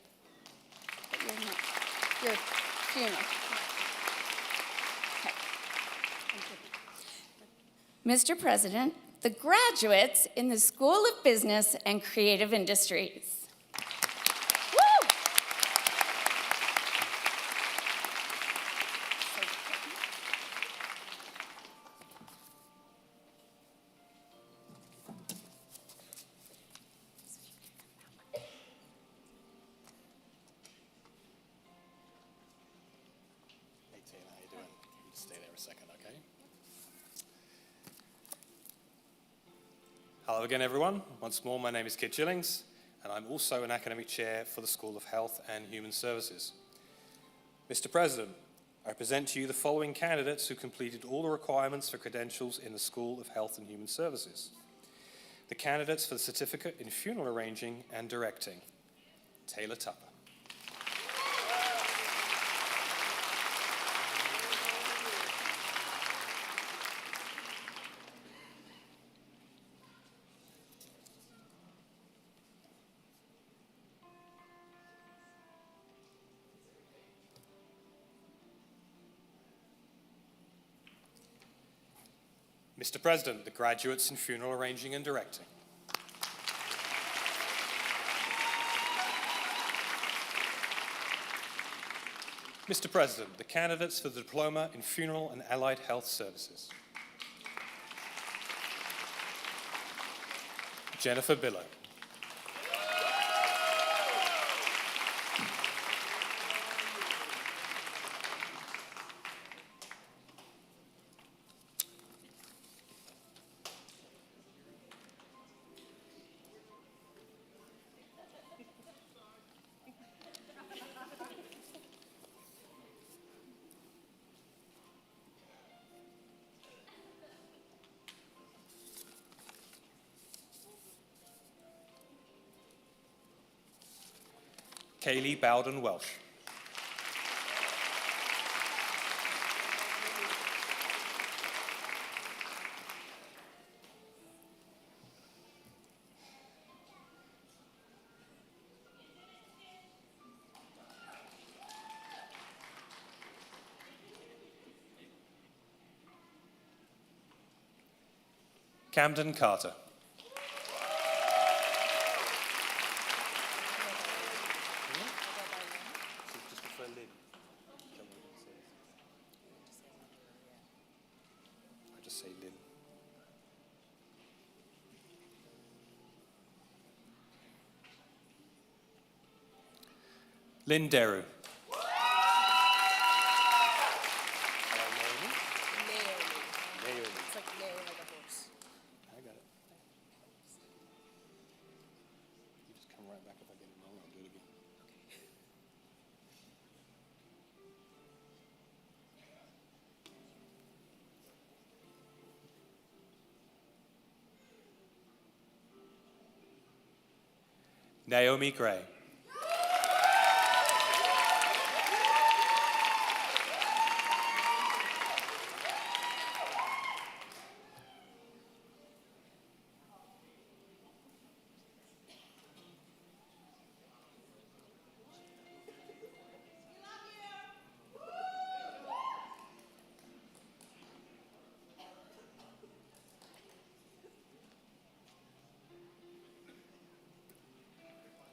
But your funeral. Okay. Mr. President, the graduates in the School of Business and Creative Industries. Woo! Hey Tina, how you doing? You just stay there a second, okay? Hello again, everyone. Once more, my name is Kit Gillings, and I'm also an academic chair for the School of Health and Human Services. Mr. President, I present to you the following candidates who completed all the requirements for credentials in the School of Health and Human Services. The candidates for the certificate in funeral arranging and directing, Taylor Tupper. Mr. President, the graduates in funeral arranging and directing. Mr. President, the candidates for the Diploma in Funeral and Allied Health Services. Jennifer Billow. Kaylee Bowden Welsh. Camden Carter. I just say Lynn. Lynn Deru. It's like neigh, like a horse. I got it. You just come right back if I get it wrong, I'll do it again. Naomi Gray.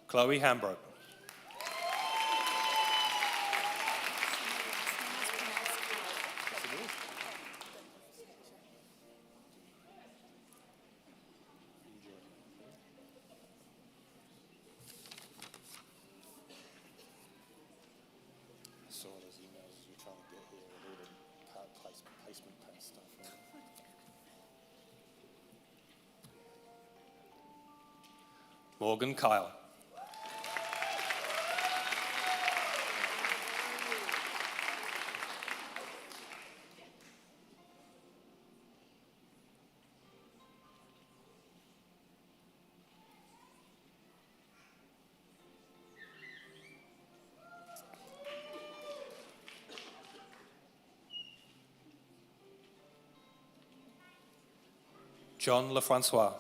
Chloe Hambrook. I saw those emails as we were trying to get here with all the placement pen stuff. Morgan Kyle. John Lefrancois.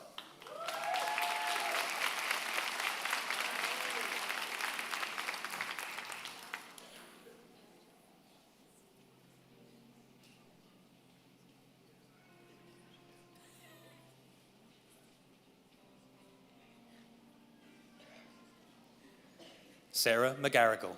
Sarah McGarrigle.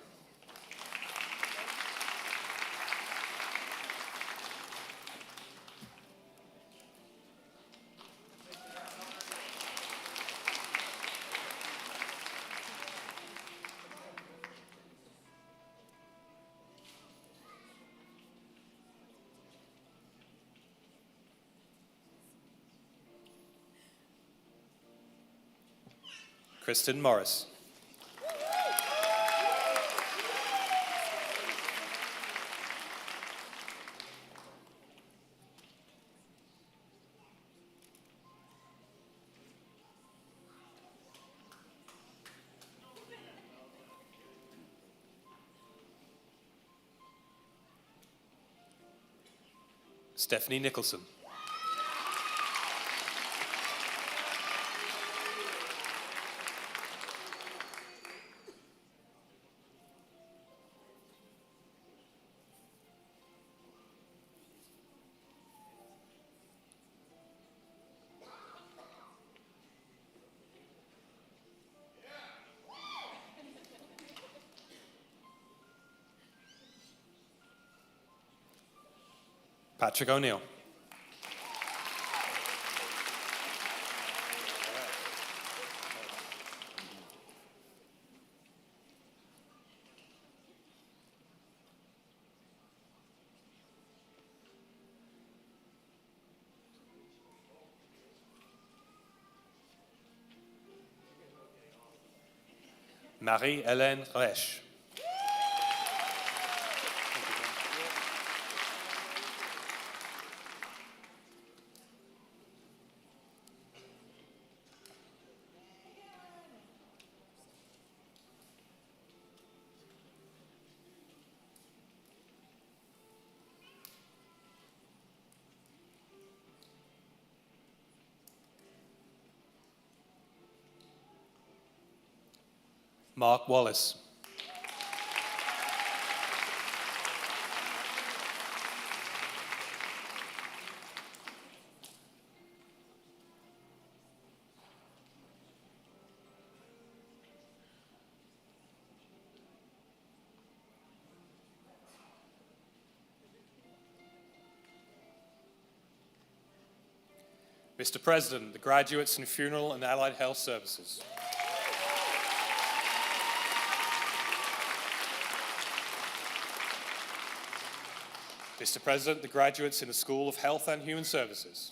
Kristen Morris. Stephanie Nicholson. Patrick O'Neill. Marie-Hélène Resch. Mark Wallace. Mr. President, the graduates in Funeral and Allied Health Services. Mr. President, the graduates in the School of Health and Human Services.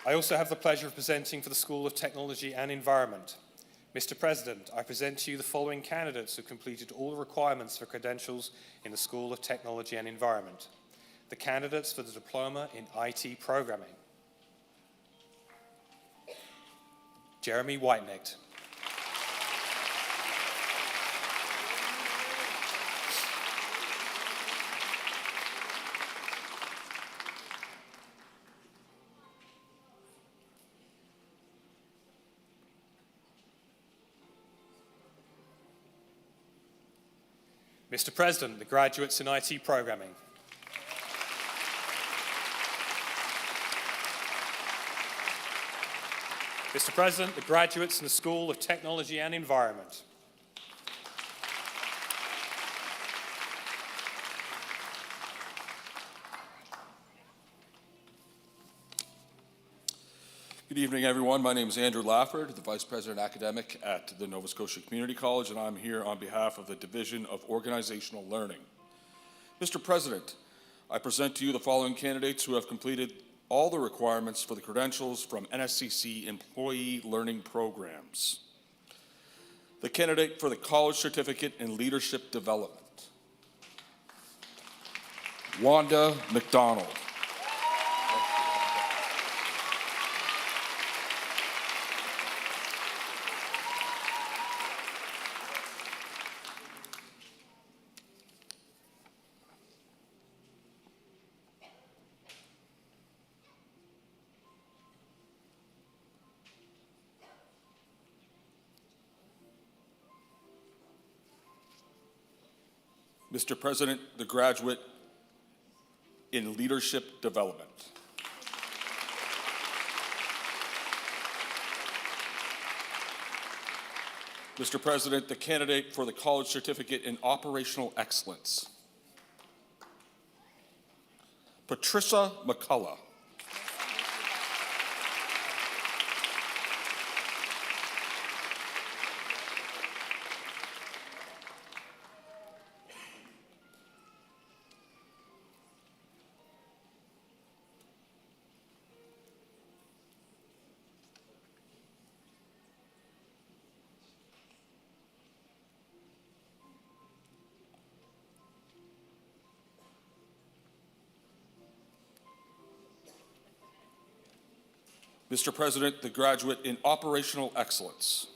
I also have the pleasure of presenting for the School of Technology and Environment. Mr. President, I present to you the following candidates who completed all the requirements for credentials in the School of Technology and Environment. The candidates for the Diploma in IT Programming. Jeremy Whitenecht. Mr. President, the graduates in IT Programming. Mr. President, the graduates in the School of Technology and Environment. Good evening, everyone. My name is Andrew Lafford, the Vice President Academic at the Nova Scotia Community College, and I'm here on behalf of the Division of Organizational Learning. Mr. President, I present to you the following candidates who have completed all the requirements for the credentials from NSCC Employee Learning Programs. The candidate for the College Certificate in Leadership Development, Wanda McDonald. Mr. President, the graduate in Leadership Development. Mr. President, the candidate for the College Certificate in Operational Excellence, Patricia McCullough. Mr. President, the graduate in Operational Excellence.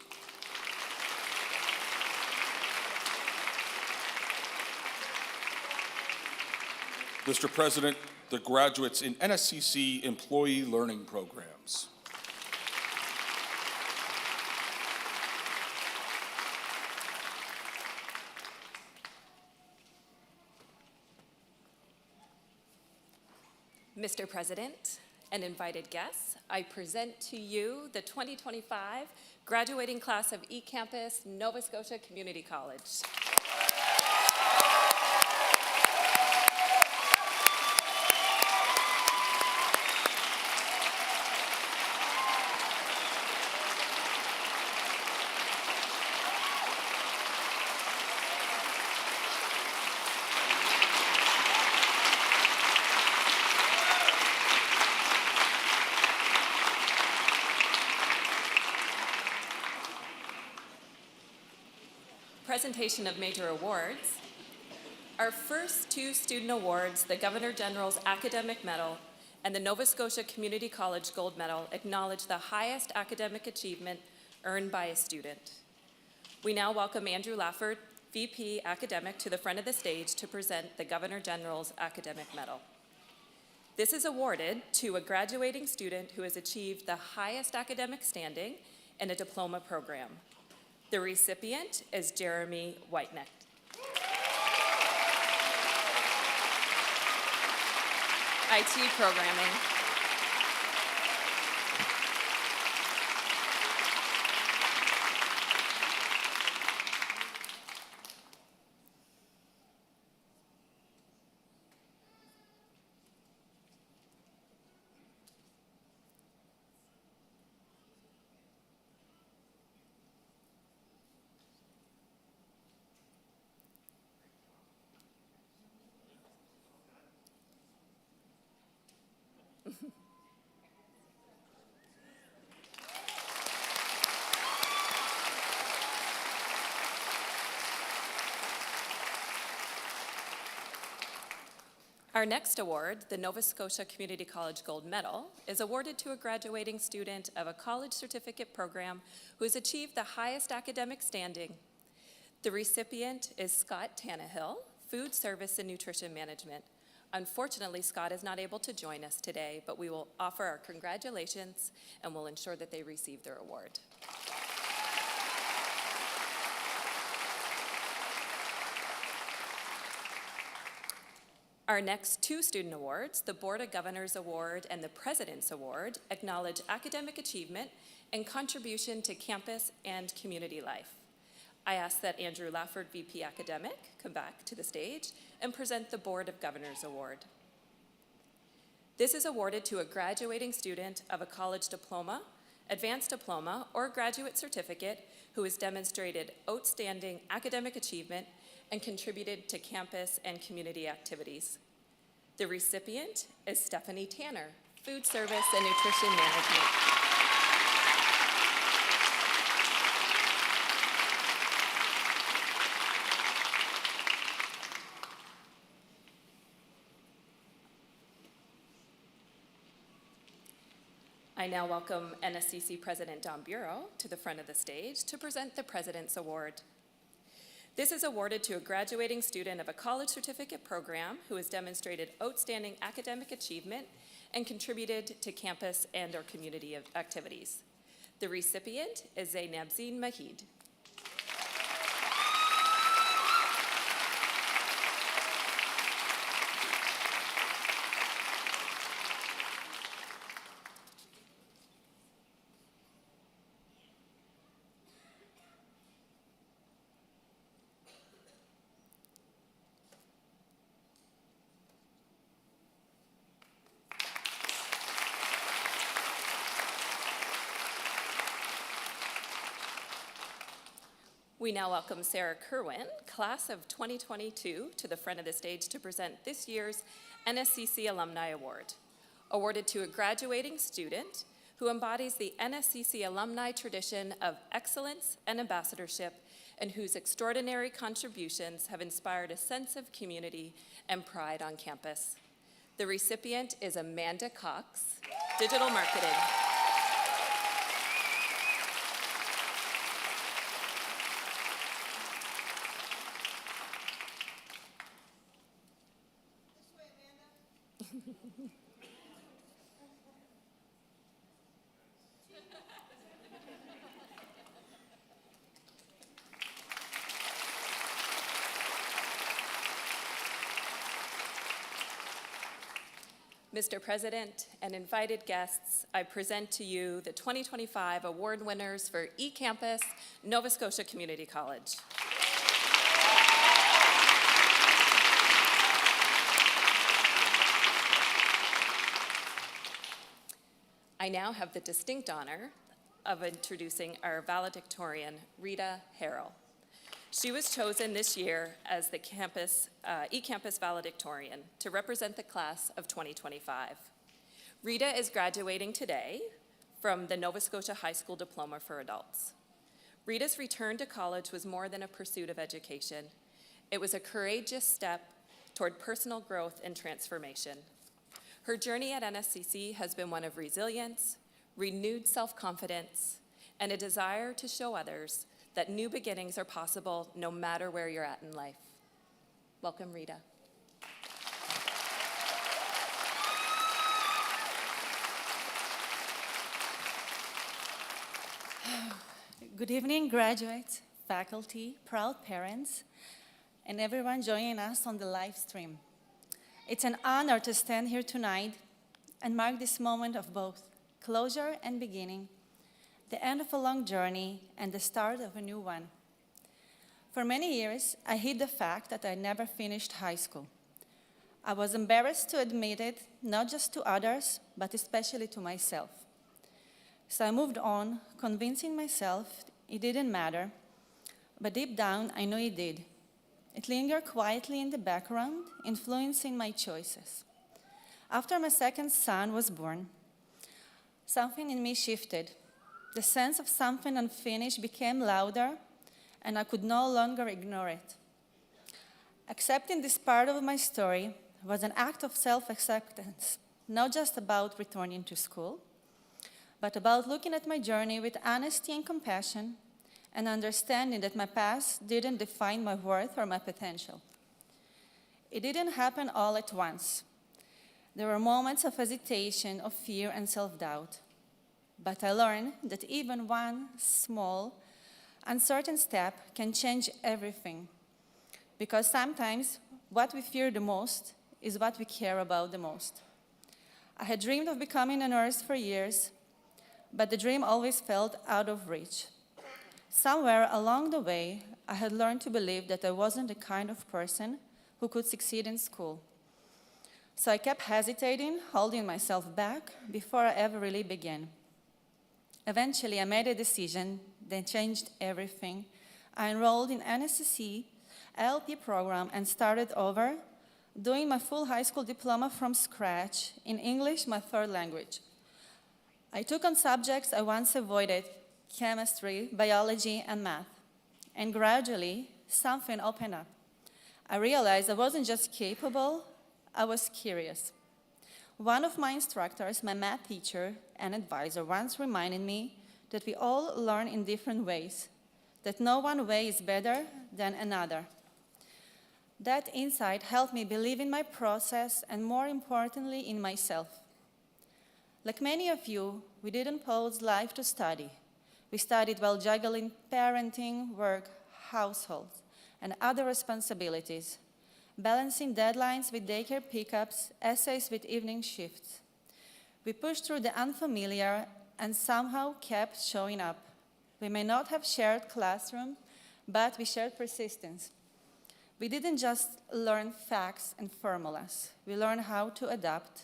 Mr. President, the graduates in NSCC Employee Learning Programs. Mr. President and invited guests, I present to you the 2025 graduating class of eCampus, Nova Scotia Community College. Presentation of major awards. Our first two student awards, the Governor General's Academic Medal and the Nova Scotia Community College Gold Medal, acknowledge the highest academic achievement earned by a student. We now welcome Andrew Lafford, VP Academic, to the front of the stage to present the Governor General's Academic Medal. This is awarded to a graduating student who has achieved the highest academic standing in a diploma program. The recipient is Jeremy Whiteneck. IT programming. Our next award, the Nova Scotia Community College Gold Medal, is awarded to a graduating student of a college certificate program who has achieved the highest academic standing. The recipient is Scott Tannehill, Food Service and Nutrition Management. Unfortunately, Scott is not able to join us today, but we will offer our congratulations and will ensure that they receive their award. Our next two student awards, the Board of Governors Award and the President's Award, acknowledge academic achievement and contribution to campus and community life. I ask that Andrew Lafford, VP Academic, come back to the stage and present the Board of Governors Award. This is awarded to a graduating student of a college diploma, advanced diploma, or graduate certificate who has demonstrated outstanding academic achievement and contributed to campus and community activities. The recipient is Stephanie Tanner, Food Service and Nutrition Management. I now welcome NSCC President Don Bureau to the front of the stage to present the President's Award. This is awarded to a graduating student of a college certificate program who has demonstrated outstanding academic achievement and contributed to campus and our community activities. The recipient is Zainabzeen Mahid. We now welcome Sarah Kerwin, class of 2022, to the front of the stage to present this year's NSCC Alumni Award, awarded to a graduating student who embodies the NSCC alumni tradition of excellence and ambassadorship and whose extraordinary contributions have inspired a sense of community and pride on campus. The recipient is Amanda Cox, Digital Marketing. Mr. President and invited guests, I present to you the 2025 award winners for eCampus, Nova Scotia Community College. I now have the distinct honor of introducing our valedictorian, Rita Harrell. She was chosen this year as the eCampus Valedictorian to represent the class of 2025. Rita is graduating today from the Nova Scotia High School Diploma for Adults. Rita's return to college was more than a pursuit of education. It was a courageous step toward personal growth and transformation. Her journey at NSCC has been one of resilience, renewed self-confidence, and a desire to show others that new beginnings are possible no matter where you're at in life. Welcome, Rita. Good evening, graduates, faculty, proud parents, and everyone joining us on the live stream. It's an honor to stand here tonight and mark this moment of both closure and beginning, the end of a long journey and the start of a new one. For many years, I hid the fact that I never finished high school. I was embarrassed to admit it, not just to others, but especially to myself. So I moved on, convincing myself it didn't matter, but deep down, I know it did. It lingered quietly in the background, influencing my choices. After my second son was born, something in me shifted. The sense of something unfinished became louder, and I could no longer ignore it. Accepting this part of my story was an act of self-acceptance, not just about returning to school, but about looking at my journey with honesty and compassion and understanding that my past didn't define my worth or my potential. It didn't happen all at once. There were moments of hesitation, of fear, and self-doubt. But I learned that even one small, uncertain step can change everything. Because sometimes what we fear the most is what we care about the most. I had dreamed of becoming a nurse for years, but the dream always felt out of reach. Somewhere along the way, I had learned to believe that I wasn't the kind of person who could succeed in school. So I kept hesitating, holding myself back before I ever really began. Eventually, I made a decision that changed everything. I enrolled in nscc LP program and started over, doing my full high school diploma from scratch in English, my third language. I took on subjects I once avoided, chemistry, biology, and math. And gradually, something opened up. I realized I wasn't just capable, I was curious. One of my instructors, my math teacher and advisor, once reminded me that we all learn in different ways, that no one way is better than another. That insight helped me believe in my process and, more importantly, in myself. Like many of you, we didn't pause life to study. We studied while juggling parenting, work, households, and other responsibilities, balancing deadlines with daycare pickups, essays with evening shifts. We pushed through the unfamiliar and somehow kept showing up. We may not have shared classroom, but we shared persistence. We didn't just learn facts and formulas. We learned how to adapt,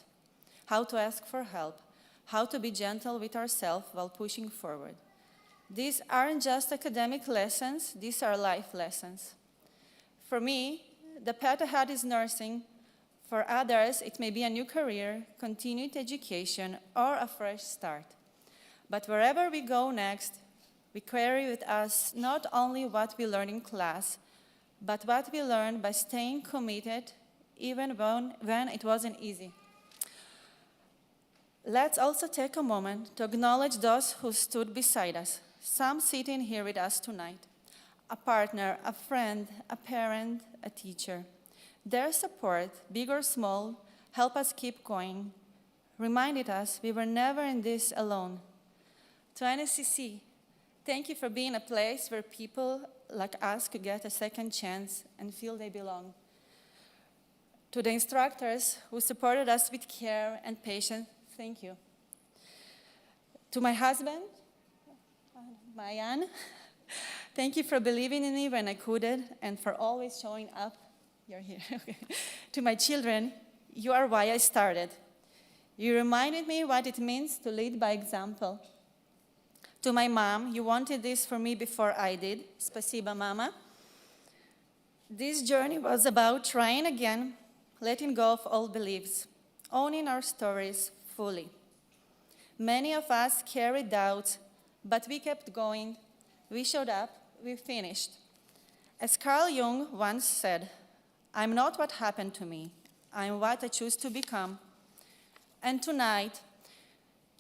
how to ask for help, how to be gentle with ourselves while pushing forward. These aren't just academic lessons, these are life lessons. For me, the path ahead is nursing. For others, it may be a new career, continued education, or a fresh start. But wherever we go next, we carry with us not only what we learn in class, but what we learned by staying committed, even when it wasn't easy. Let's also take a moment to acknowledge those who stood beside us, some sitting here with us tonight. A partner, a friend, a parent, a teacher. Their support, big or small, helped us keep going, reminded us we were never in this alone. To NSCC, thank you for being a place where people like us could get a second chance and feel they belong. To the instructors who supported us with care and patience, thank you. To my husband, Mayan, thank you for believing in me when I couldn't and for always showing up. You're here. Okay. To my children, you are why I started. You reminded me what it means to lead by example. To my mom, you wanted this for me before I did. Spasiba, Mama. This journey was about trying again, letting go of old beliefs, owning our stories fully. Many of us carried doubts, but we kept going. We showed up, we finished. As Carl Jung once said, I'm not what happened to me, I'm what I choose to become. And tonight,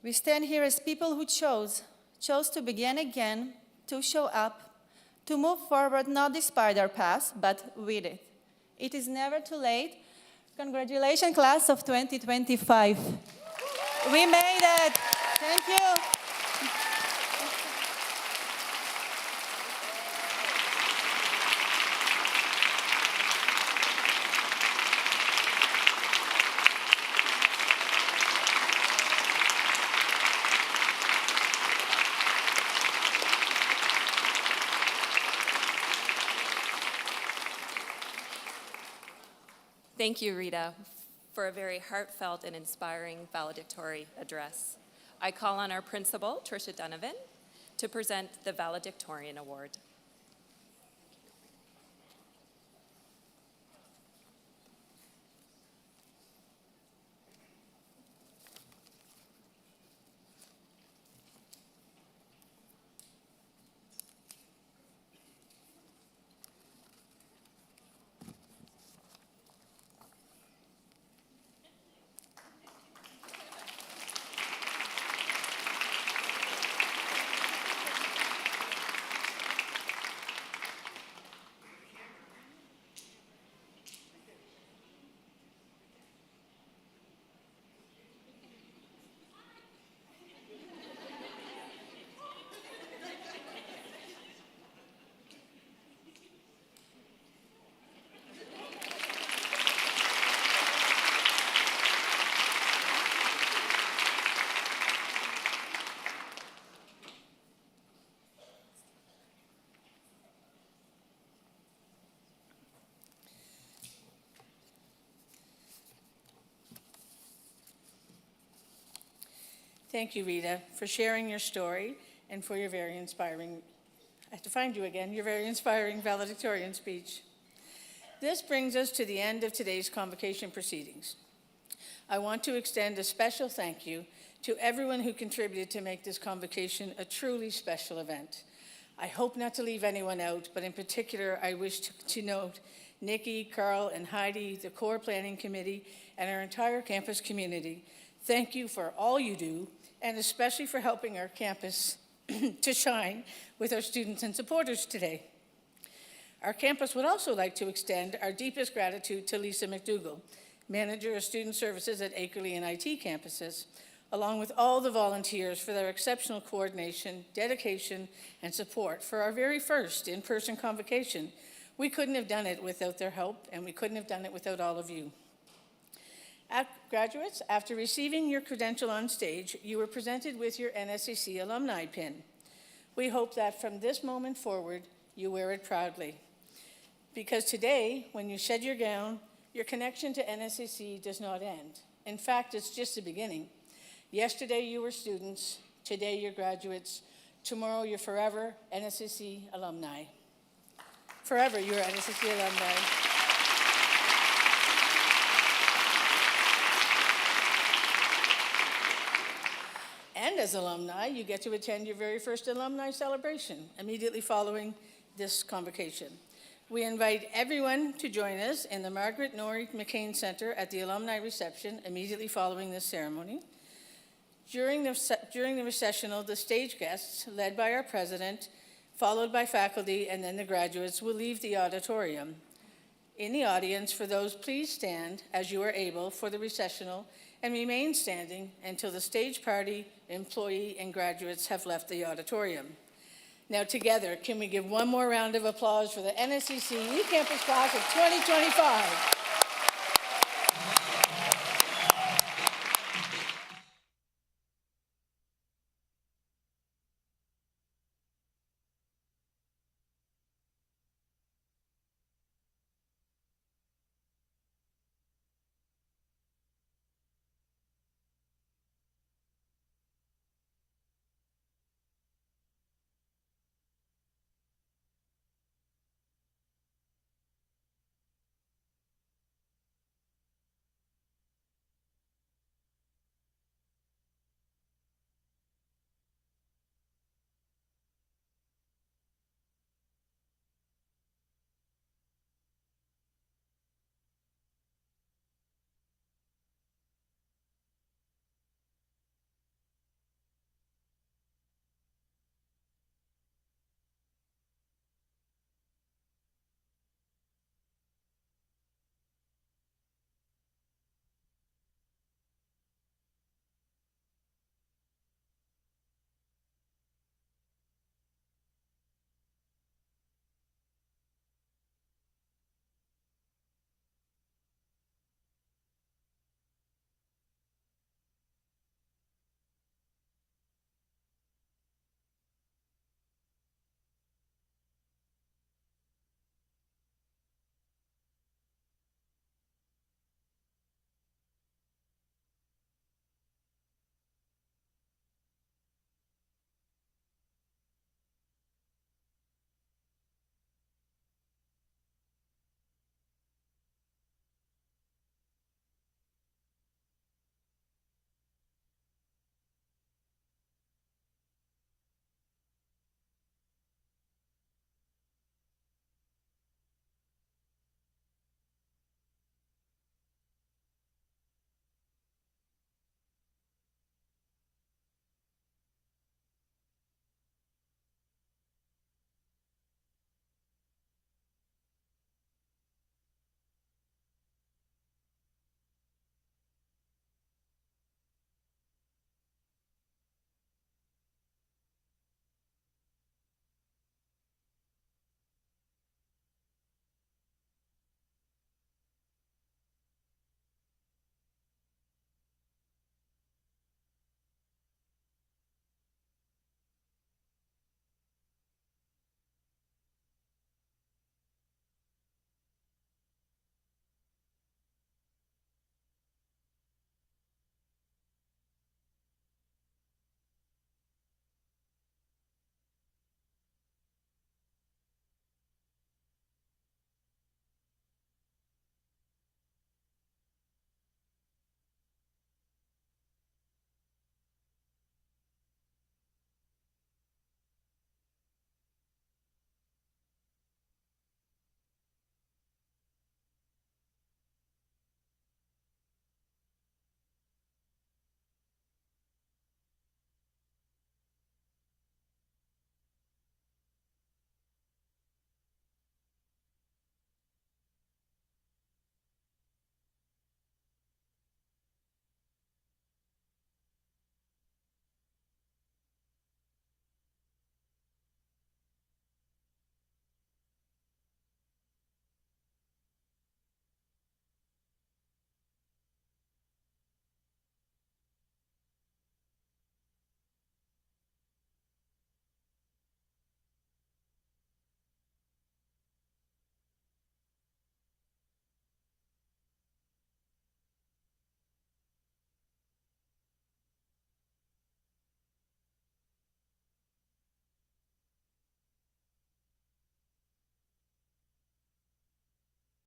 we stand here as people who chose to begin again, to show up, to move forward not despite our past, but with it. It is never too late. Congratulations, class of 2025. We made it. Thank you. Thank you, Rita, for a very heartfelt and inspiring valedictory address. I call on our principal, Tricia Donovan, to present the Valedictorian Award. Thank you, Rita, for sharing your story and for your very inspiring, I have to find you again, your very inspiring valedictorian speech. This brings us to the end of today's convocation proceedings. I want to extend a special thank you to everyone who contributed to make this convocation a truly special event. I hope not to leave anyone out, but in particular, I wish to note Nikki, Carl, and Heidi, the core planning committee, and our entire campus community. Thank you for all you do, and especially for helping our campus to shine with our students and supporters today. Our campus would also like to extend our deepest gratitude to Lisa McDougall, Manager of Student Services at Akerley and IT campuses, along with all the volunteers for their exceptional coordination, dedication, and support for our very first in-person convocation. We couldn't have done it without their help, and we couldn't have done it without all of you. Graduates, after receiving your credential on stage, you were presented with your NSCC alumni pin. We hope that from this moment forward, you wear it proudly. Because today, when you shed your gown, your connection to NSCC does not end. In fact, it's just the beginning. Yesterday, you were students. Today, you're graduates. Tomorrow, you're forever NSCC alumni. Forever, you're NSCC alumni. And as alumni, you get to attend your very first alumni celebration immediately following this convocation. We invite everyone to join us in the Margaret Norrie McCain Center at the alumni reception immediately following this ceremony. During the recessional, the stage guests, led by our president, followed by faculty, and then the graduates, will leave the auditorium. In the audience, for those, please stand as you are able for the recessional and remain standing until the stage party, employee, and graduates have left the auditorium. Now together, can we give one more round of applause for the NSCC eCampus class of 2025?